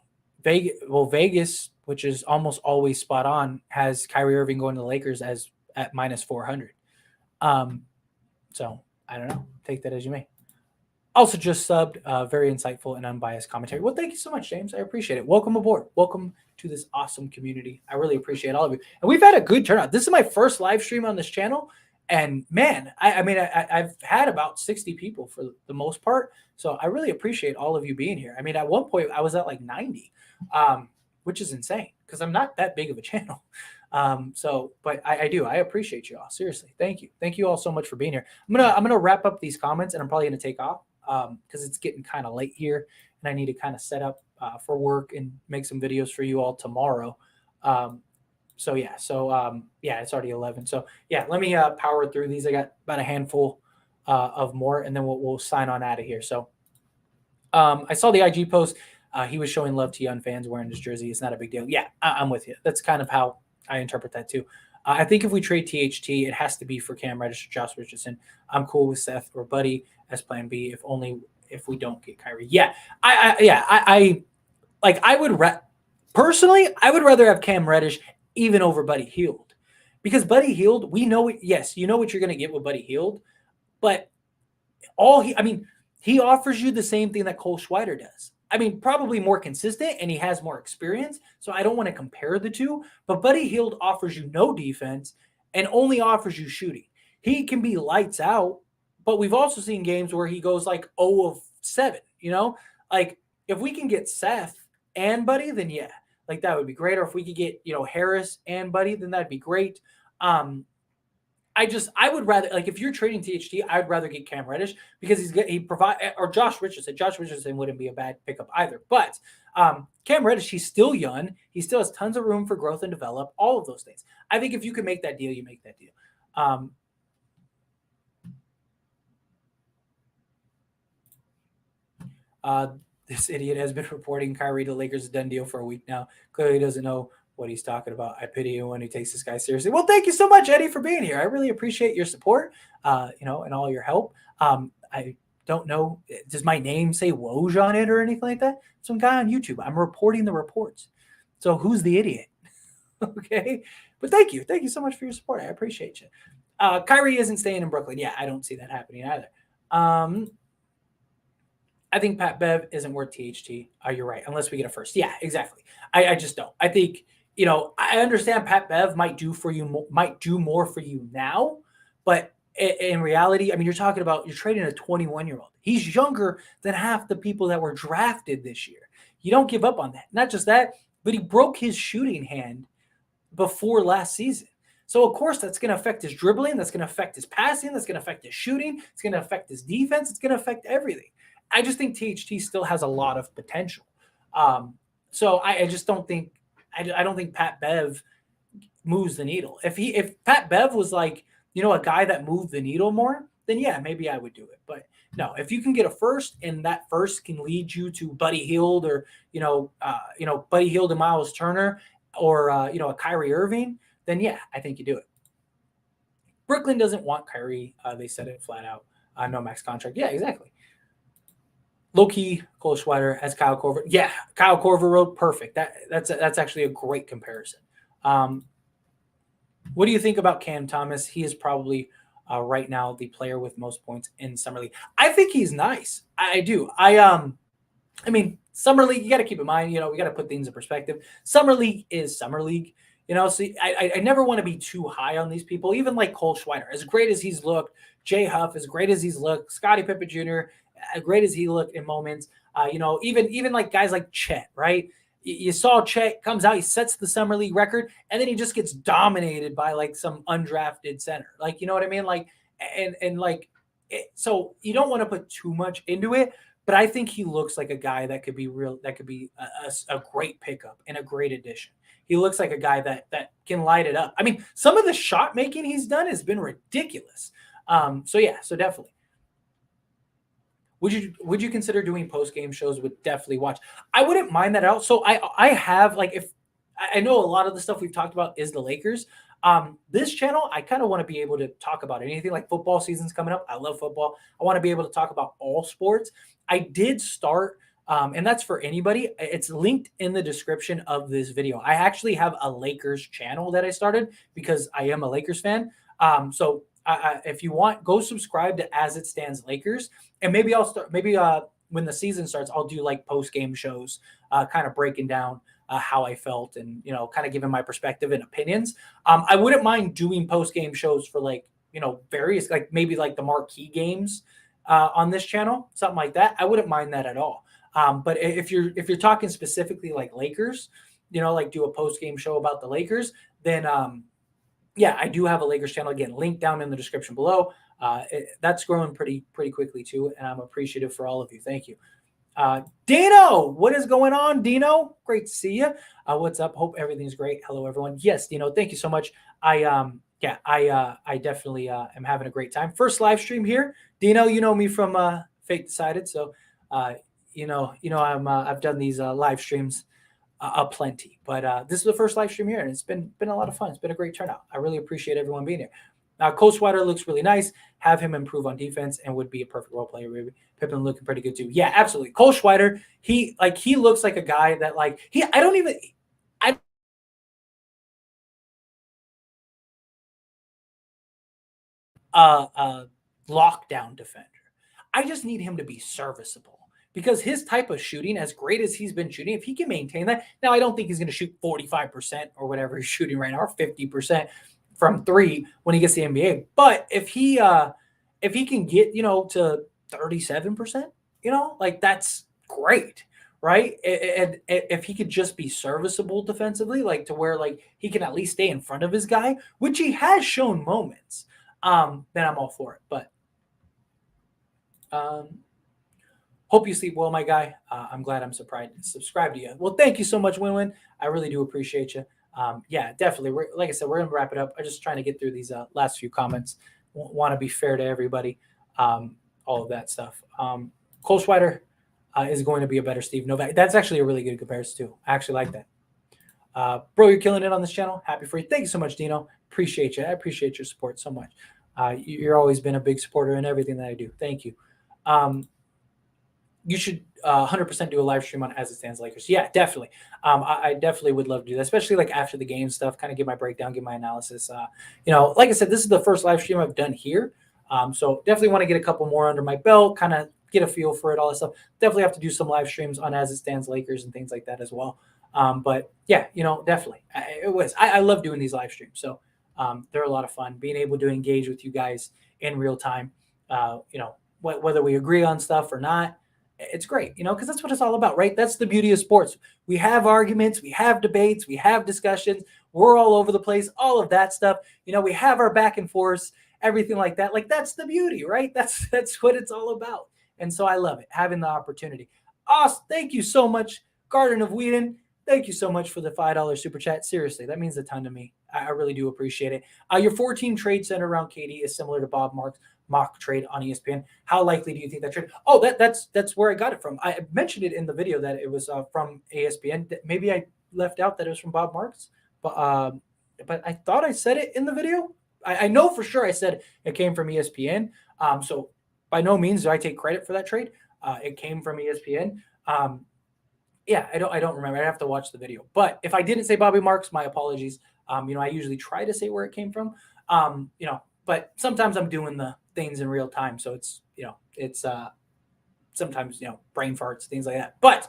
Vegas, which is almost always spot on, has Kyrie Irving going to the Lakers at minus 400. So I don't know. Take that as you may. Also just subbed, very insightful and unbiased commentary. Well, thank you so much, James. I appreciate it. Welcome aboard. Welcome to this awesome community. I really appreciate all of you. And we've had a good turnout. This is my first live stream on this channel. And man, I've had about 60 people for the most part. So I really appreciate all of you being here. I mean, at one point I was at like 90, which is insane because I'm not that big of a channel. But I do. I appreciate you all. Seriously. Thank you. Thank you all so much for being here. I'm gonna wrap up these comments and I'm probably gonna take off because it's getting kind of late here and I need to kind of set up for work and make some videos for you all tomorrow. It's already 11. So yeah, let me power through these. I got about a handful of more and then we'll sign on out of here. So I saw the IG post. He was showing love to young fans wearing his jersey. It's not a big deal. Yeah, I'm with you. That's kind of how I interpret that too. I think if we trade THT, it has to be for Cam Reddish or Josh Richardson. I'm cool with Seth or Buddy as plan B if we don't get Kyrie. Yeah, I would personally, I would rather have Cam Reddish even over Buddy Hield because Buddy Hield, we know it. Yes, you know what you're going to get with Buddy Hield, but he offers you the same thing that Cole Schwider does. I mean, probably more consistent and he has more experience. So I don't want to compare the two, but Buddy Hield offers you no defense and only offers you shooting. He can be lights out, but we've also seen games where he goes like 0 of 7, like if we can get Seth and Buddy, then yeah, like that would be great. Or if we could get, Harris and Buddy, then that'd be great. I would rather, like, if you're trading THT, I'd rather get Cam Reddish because he provide or Josh Richardson. Josh Richardson wouldn't be a bad pickup either. But Cam Reddish, he's still young. He still has tons of room for growth and develop. All of those things. I think if you can make that deal, you make that deal. This idiot has been reporting Kyrie to Lakers a done deal for a week now. Clearly doesn't know what he's talking about. I pity anyone who takes this guy seriously. Well, thank you so much, Eddie, for being here. I really appreciate your support, and all your help. I don't know. Does my name say Woj on it or anything like that? Some guy on YouTube. I'm reporting the reports. So who's the idiot? Okay. But thank you. Thank you so much for your support. I appreciate you. Kyrie isn't staying in Brooklyn. Yeah, I don't see that happening either. Um, I think Pat Bev isn't worth THT. You're right, unless we get a first. Yeah, exactly. I just don't. I think I understand Pat Bev might do for you, might do more for you now, but in reality, I mean, you're trading a 21-year-old. He's younger than half the people that were drafted this year. You don't give up on that. Not just that, but he broke his shooting hand before last season. So of course that's going to affect his dribbling, that's going to affect his passing, that's going to affect his shooting, it's going to affect his defense, it's going to affect everything. I just think THT still has a lot of potential. So I just don't think I don't think Pat Bev moves the needle. If Pat Bev was like a guy that moved the needle more, then yeah, maybe I would do it. But no, if you can get a first and that first can lead you to Buddy Hield or Buddy Hield and Miles Turner or a Kyrie Irving, then yeah, I think you do it. Brooklyn doesn't want Kyrie. They said it flat out. No max contract. Yeah, exactly. Low key, Cole Schweider as Kyle Korver. Yeah, Kyle Korver wrote perfect. That's actually a great comparison. What do you think about Cam Thomas? He is probably right now the player with most points in summer league. I think he's nice. I do. I mean, summer league. You got to keep in mind. We got to put things in perspective. Summer league is summer league. So I never want to be too high on these people. Even like Cole Schweider, as great as he's looked, Jay Huff, as great as he's looked, Scottie Pippen Jr., as great as he looked in moments. Even like guys like Chet, right? You saw Chet comes out, he sets the summer league record, and then he just gets dominated by like some undrafted center. Like, you know what I mean? Like, and like, so you don't want to put too much into it. But I think he looks like a guy that could be real. That could be a great pickup and a great addition. He looks like a guy that can light it up. I mean, some of the shot making he's done has been ridiculous. So yeah, so definitely. Would you consider doing post game shows? Would definitely watch. I wouldn't mind that out. So I have like if I know a lot of the stuff we've talked about is the Lakers. This channel, I kind of want to be able to talk about anything like football season's coming up. I love football. I want to be able to talk about all sports. I did start, and that's for anybody. It's linked in the description of this video. I actually have a Lakers channel that I started because I am a Lakers fan. So if you want, go subscribe to As It Stands Lakers, and maybe I'll start. Maybe when the season starts, I'll do like post game shows, kind of breaking down how I felt and kind of giving my perspective and opinions. I wouldn't mind doing post game shows for like various like maybe like the marquee games on this channel, something like that. I wouldn't mind that at all. But if you're talking specifically like Lakers, like do a post game show about the Lakers, then yeah, I do have a Lakers channel, again, link down in the description below. That's growing pretty quickly too, and I'm appreciative for all of you. Thank you. Dino, what is going on, Dino? Great to see you. What's up? Hope everything's great. Hello, everyone. Yes, Dino, thank you so much. I definitely am having a great time. First live stream here. Dino, you know me from Fake Decided, so I've done these live streams aplenty. But this is the first live stream here, and it's been a lot of fun. It's been a great turnout. I really appreciate everyone being here. Cole Swider looks really nice. Have him improve on defense and would be a perfect role player. Pippen looking pretty good too. Yeah, absolutely. Cole Swider, he looks like a guy that lockdown defender. I just need him to be serviceable because his type of shooting, as great as he's been shooting, if he can maintain that. Now, I don't think he's going to shoot 45% or whatever he's shooting right now, or 50% from three when he gets the NBA. But if he can get to 37%, like that's great, right? And if he could just be serviceable defensively, like to where like he can at least stay in front of his guy, which he has shown moments, then I'm all for it. But hope you sleep well, my guy. I'm glad I'm subscribed to you. Well, thank you so much, Win-Win. I really do appreciate you. Yeah, definitely. Like I said, we're going to wrap it up. I'm just trying to get through these last few comments. Want to be fair to everybody, all of that stuff. Cole Schweider is going to be a better Steve Novak. That's actually a really good comparison, too. I actually like that. Bro, you're killing it on this channel. Happy for you. Thank you so much, Dino. Appreciate you. I appreciate your support so much. You're always been a big supporter in everything that I do. Thank you. You should 100% do a live stream on As It Stands Lakers. Yeah, definitely. I definitely would love to do that, especially like after the game stuff, kind of give my breakdown, give my analysis. Like I said, this is the first live stream I've done here. So definitely want to get a couple more under my belt, kind of get a feel for it, all that stuff. Definitely have to do some live streams on As It Stands Lakers and things like that as well. But yeah, definitely. I love doing these live streams. So they're a lot of fun, being able to engage with you guys in real time. Whether we agree on stuff or not, it's great, because that's what it's all about, right? That's the beauty of sports. We have arguments, we have debates, we have discussions. We're all over the place, all of that stuff. We have our back and forth, everything like that. Like, that's the beauty, right? That's what it's all about. And so I love it, having the opportunity. Awesome. Thank you so much, Garden of Whedon. Thank you so much for the $5 super chat. Seriously, that means a ton to me. I really do appreciate it. Your 14 trade center around KD is similar to Bob Marks' mock trade on ESPN. How likely do you think that trade? Oh, that's where I got it from. I mentioned it in the video that it was from ESPN. Maybe I left out that it was from Bob Marks, but I thought I said it in the video. I know for sure I said it came from ESPN. So by no means do I take credit for that trade. It came from ESPN. Yeah, I don't remember. I have to watch the video. But if I didn't say Bobby Marks, my apologies. I usually try to say where it came from. But sometimes I'm doing the things in real time, so it's sometimes brain farts, things like that. But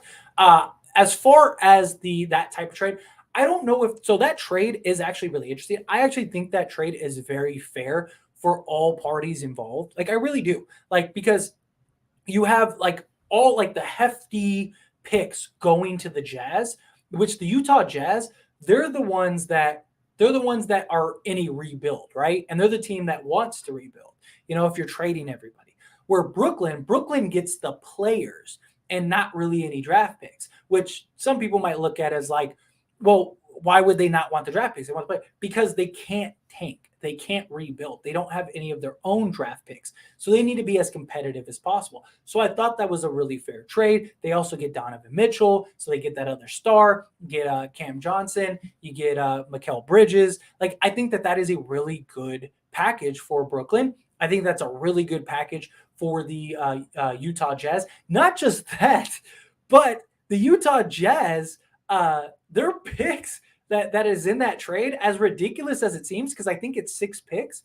as far as that type of trade, I don't know if so. That trade is actually really interesting. I actually think that trade is very fair for all parties involved. Like, I really do. Like, because you have like all like the hefty picks going to the Jazz, which the Utah Jazz, they're the ones that are in a rebuild, right? And they're the team that wants to rebuild, if you're trading everybody. Where Brooklyn gets the players and not really any draft picks, which some people might look at as like, well, why would they not want the draft picks? They want to play because they can't tank. They can't rebuild. They don't have any of their own draft picks. So they need to be as competitive as possible. So I thought that was a really fair trade. They also get Donovan Mitchell. So they get that other star. You get Cam Johnson. You get Mikal Bridges. Like, I think that is a really good package for Brooklyn. I think that's a really good package for the Utah Jazz. Not just that, but the Utah Jazz, their picks that is in that trade, as ridiculous as it seems, because I think it's 6 picks.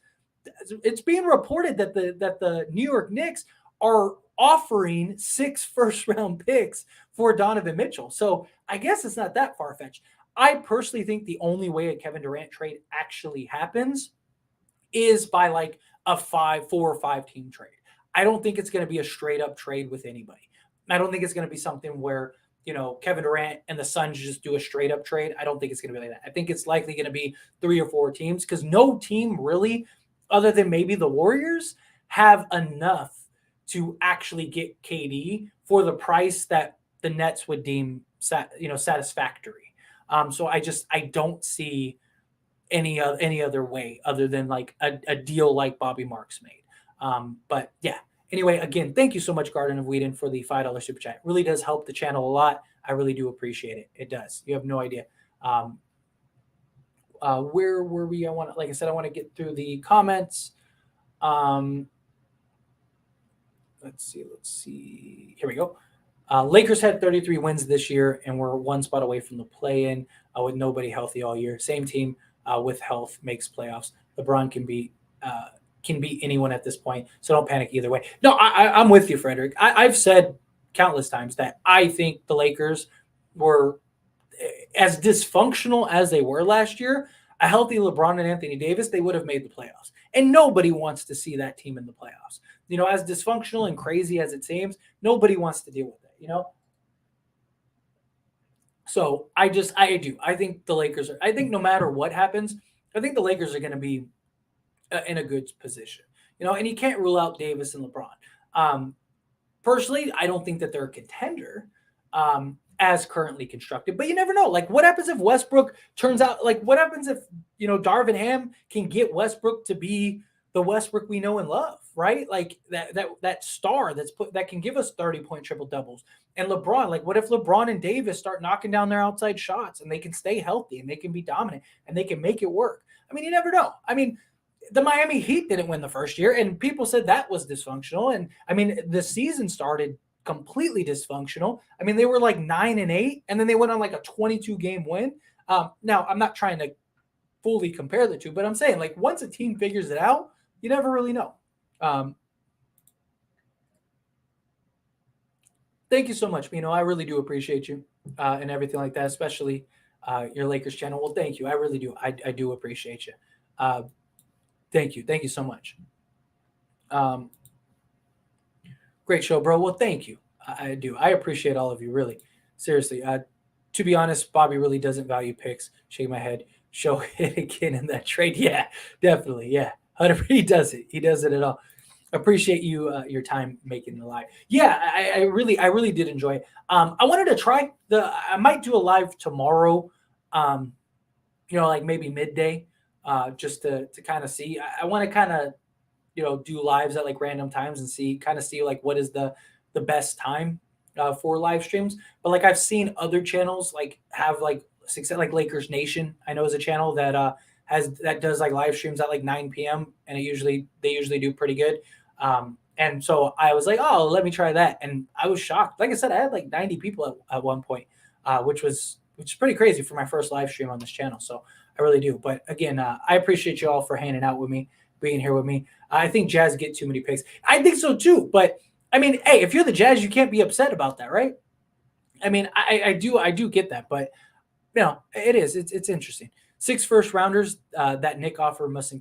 It's being reported that the New York Knicks are offering 6 first-round picks for Donovan Mitchell. So I guess it's not that far-fetched. I personally think the only way a Kevin Durant trade actually happens is by like a 4 or 5 team trade. I don't think it's going to be a straight-up trade with anybody. I don't think it's going to be something where Kevin Durant and the Suns just do a straight up trade. I don't think it's going to be like that. I think it's likely going to be 3 or 4 teams, because no team really, other than maybe the Warriors, have enough to actually get KD for the price that the Nets would deem satisfactory. So I don't see any other way other than like a deal like Bobby Marks made. But yeah. Anyway, again, thank you so much, Garden of Whedon, for the $5 super chat. It really does help the channel a lot. I really do appreciate it. It does. You have no idea. Where were we? Like I said, I want to get through the comments. Let's see. Here we go. Lakers had 33 wins this year, and we're 1 spot away from the play-in with nobody healthy all year. Same team with health makes playoffs. LeBron can beat anyone at this point, so don't panic either way. No, I'm with you, Frederick. I've said countless times that I think the Lakers were as dysfunctional as they were last year. A healthy LeBron and Anthony Davis, they would have made the playoffs. And nobody wants to see that team in the playoffs. As dysfunctional and crazy as it seems, nobody wants to deal with it, So I do. I think the Lakers I think no matter what happens, I think the Lakers are going to be in a good position, and you can't rule out Davis and LeBron. Personally, I don't think that they're a contender as currently constructed, but you never know. Like, what happens if Westbrook turns out, like, what happens if, Darvin Ham can get Westbrook to be the Westbrook we know and love, right? Like that star that can give us 30-point triple doubles. And LeBron, like, what if LeBron and Davis start knocking down their outside shots and they can stay healthy and they can be dominant and they can make it work? I mean, you never know. I mean, the Miami Heat didn't win the first year, and people said that was dysfunctional. And I mean, the season started completely dysfunctional. I mean, they were like 9-8, and then they went on like a 22 game win. Now, I'm not trying to fully compare the two, but I'm saying like once a team figures it out, you never really know. Thank you so much, Mino. I really do appreciate you and everything like that, especially your Lakers channel. Well, thank you. I really do. I do appreciate you. Uh, thank you. Thank you so much. Um, Great show, bro. Well, thank you. I do. I appreciate all of you, really. Seriously. To be honest, Bobby really doesn't value picks. Shake my head. Show hit again in that trade. Yeah, definitely. Yeah. He does it. He does it at all. Appreciate you your time making the live. Yeah, I really did enjoy it. I wanted to try I might do a live tomorrow. Um, like maybe midday, just to kind of see. I want to kind of do lives at like random times and see like what is the best time for live streams. But like I've seen other channels like have like success, like Lakers Nation. I know is a channel that does like live streams at like 9 p.m. and they usually do pretty good. And so I was like, oh, let me try that, and I was shocked. Like I said, I had like 90 people at one point, which is pretty crazy for my first live stream on this channel. So I really do. But again, I appreciate you all for hanging out with me, being here with me. I think Jazz get too many picks. I think so too. But I mean, hey, if you're the Jazz, you can't be upset about that, right? I mean, I do get that, but it is. It's interesting. 6 first rounders that Knick offer must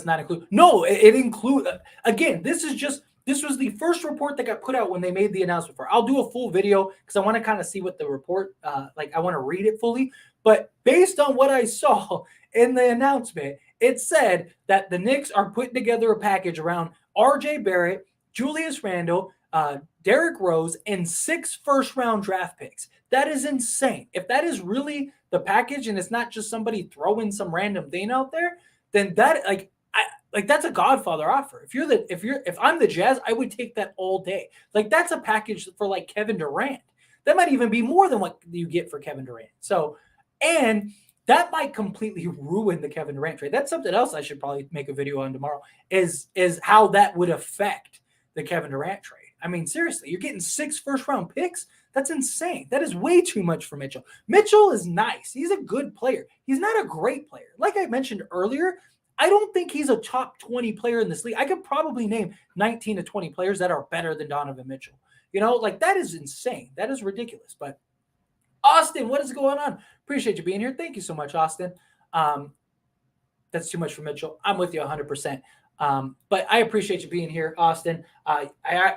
not include. No, it include again. This was the first report that got put out when they made the announcement for. I'll do a full video because I want to kind of see what the report like. I want to read it fully, but based on what I saw in the announcement, it said that the Knicks are putting together a package around R.J. Barrett, Julius Randle, Derrick Rose, and 6 first round draft picks. That is insane. If that is really the package and it's not just somebody throwing some random thing out there, then that that's a Godfather offer. If I'm the Jazz, I would take that all day. Like that's a package for like Kevin Durant. That might even be more than what you get for Kevin Durant. So, and that might completely ruin the Kevin Durant trade. That's something else I should probably make a video on tomorrow. Is how that would affect the Kevin Durant trade. I mean, seriously, you're getting 6 first round picks. That's insane. That is way too much for Mitchell. Mitchell is nice. He's a good player. He's not a great player. Like I mentioned earlier, I don't think he's a top 20 player in this league. I could probably name 19 to 20 players that are better than Donovan Mitchell. Like that is insane. That is ridiculous. But Austin, what is going on? Appreciate you being here. Thank you so much, Austin. That's too much for Mitchell. I'm with you 100%. But I appreciate you being here, Austin.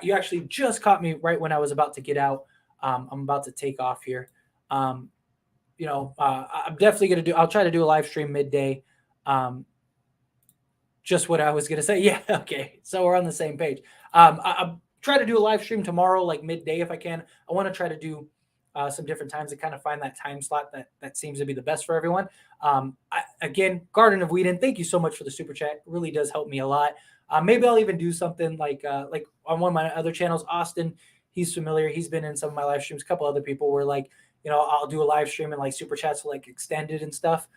You actually just caught me right when I was about to get out. I'm about to take off here. I'm definitely going to I'll try to do a live stream midday. Just what I was going to say. Yeah. Okay. So we're on the same page. I'll try to do a live stream tomorrow, like midday if I can. I want to try to do some different times to kind of find that time slot that seems to be the best for everyone. Again, Garden of Whedon, thank you so much for the super chat. It really does help me a lot. Maybe I'll even do something like on one of my other channels, Austin. He's familiar. He's been in some of my live streams. A couple other people were like, I'll do a live stream and like super chats like extended and stuff.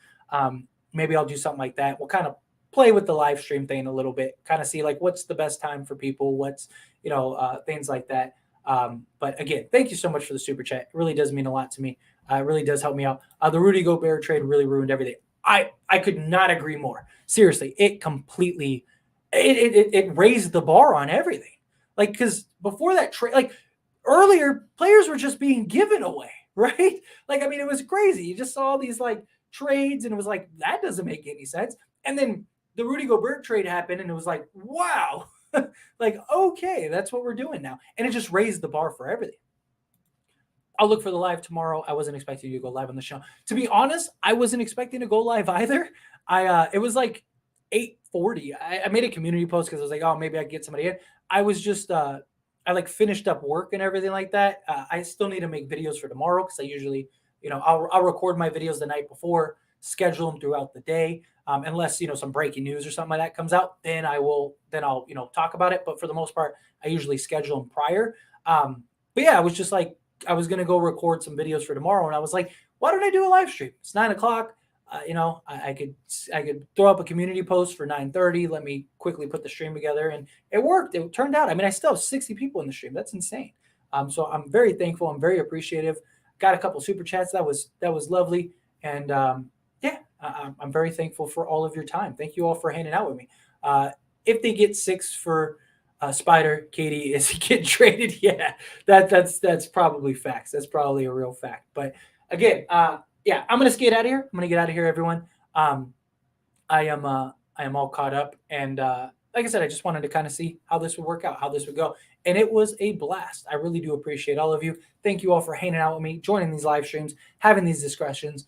Maybe I'll do something like that. We'll kind of play with the live stream thing a little bit, kind of see like what's the best time for people, what's things like that. But again, thank you so much for the super chat. It really does mean a lot to me. It really does help me out. The Rudy Gobert trade really ruined everything. I could not agree more. Seriously, it completely it raised the bar on everything. Like, because before that trade, like earlier, players were just being given away, right? Like, I mean, it was crazy. You just saw these like trades, and it was like that doesn't make any sense. And then the Rudy Gobert trade happened, and it was like, wow. Like, okay, that's what we're doing now. And it just raised the bar for everything. I'll look for the live tomorrow. I wasn't expecting you to go live on the show. To be honest, I wasn't expecting to go live either. It was like 8:40. I made a community post because I was like, oh, maybe I get somebody in. I was just I like finished up work and everything like that. I still need to make videos for tomorrow because I usually, I'll record my videos the night before, schedule them throughout the day. Unless some breaking news or something like that comes out, then I'll talk about it. But for the most part, I usually schedule them prior. But yeah, I was just like, I was gonna go record some videos for tomorrow, and I was like, why don't I do a live stream? It's 9:00. I could throw up a community post for 9:30. Let me quickly put the stream together, and it worked. It turned out. I mean, I still have 60 people in the stream. That's insane. So I'm very thankful. I'm very appreciative. Got a couple super chats. That was lovely. And yeah, I'm very thankful for all of your time. Thank you all for hanging out with me. If they get 6 for Spider, Katie, is he getting traded? Yeah, that's probably facts. That's probably a real fact. But again, yeah, I'm gonna skate out of here. I'm gonna get out of here, everyone. Um, I am all caught up, and like I said, I just wanted to kind of see how this would work out, how this would go, and it was a blast. I really do appreciate all of you. Thank you all for hanging out with me, joining these live streams, having these discussions.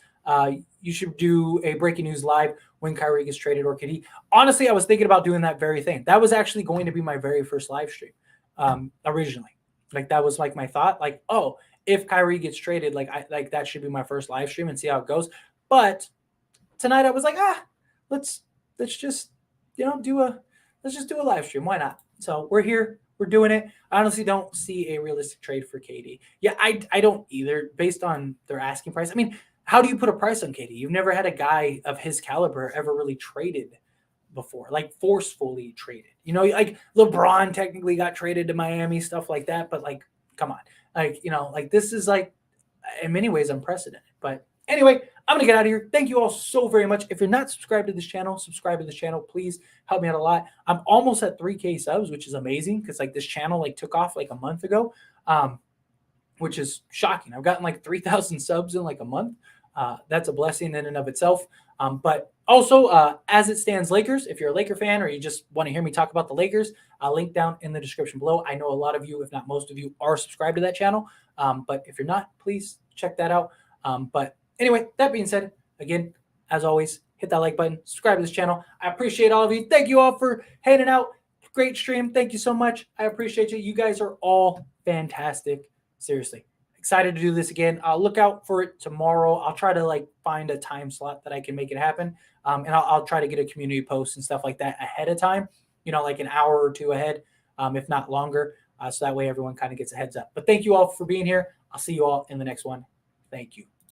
You should do a breaking news live when Kyrie gets traded or KD. Honestly, I was thinking about doing that very thing. That was actually going to be my very first live stream originally. Like that was like my thought. Like, oh, if Kyrie gets traded, like that should be my first live stream and see how it goes. But tonight I was like, let's just let's just do a live stream. Why not? So we're here. We're doing it. I honestly don't see a realistic trade for KD. Yeah, I don't either, based on their asking price. I mean, how do you put a price on KD? You've never had a guy of his caliber ever really traded before, like forcefully traded. Like LeBron technically got traded to Miami, stuff like that. But like, come on, like this is like in many ways unprecedented. But anyway, I'm gonna get out of here. Thank you all so very much. If you're not subscribed to this channel, subscribe to this channel. Please help me out a lot. I'm almost at 3K subs, which is amazing because like this channel like took off like a month ago, which is shocking. I've gotten like 3,000 subs in like a month. That's a blessing in and of itself. But also, as it stands, Lakers. If you're a Laker fan or you just want to hear me talk about the Lakers, I'll link down in the description below. I know a lot of you, if not most of you, are subscribed to that channel. But if you're not, please check that out. But anyway, that being said, again, as always, hit that like button, subscribe to this channel. I appreciate all of you. Thank you all for hanging out. Great stream. Thank you so much. I appreciate you. You guys are all fantastic. Seriously. Excited to do this again. I'll look out for it tomorrow. I'll try to like find a time slot that I can make it happen. And I'll try to get a community post and stuff like that ahead of time, like an hour or two ahead, if not longer. So that way everyone kind of gets a heads up. But thank you all for being here. I'll see you all in the next one. Thank you.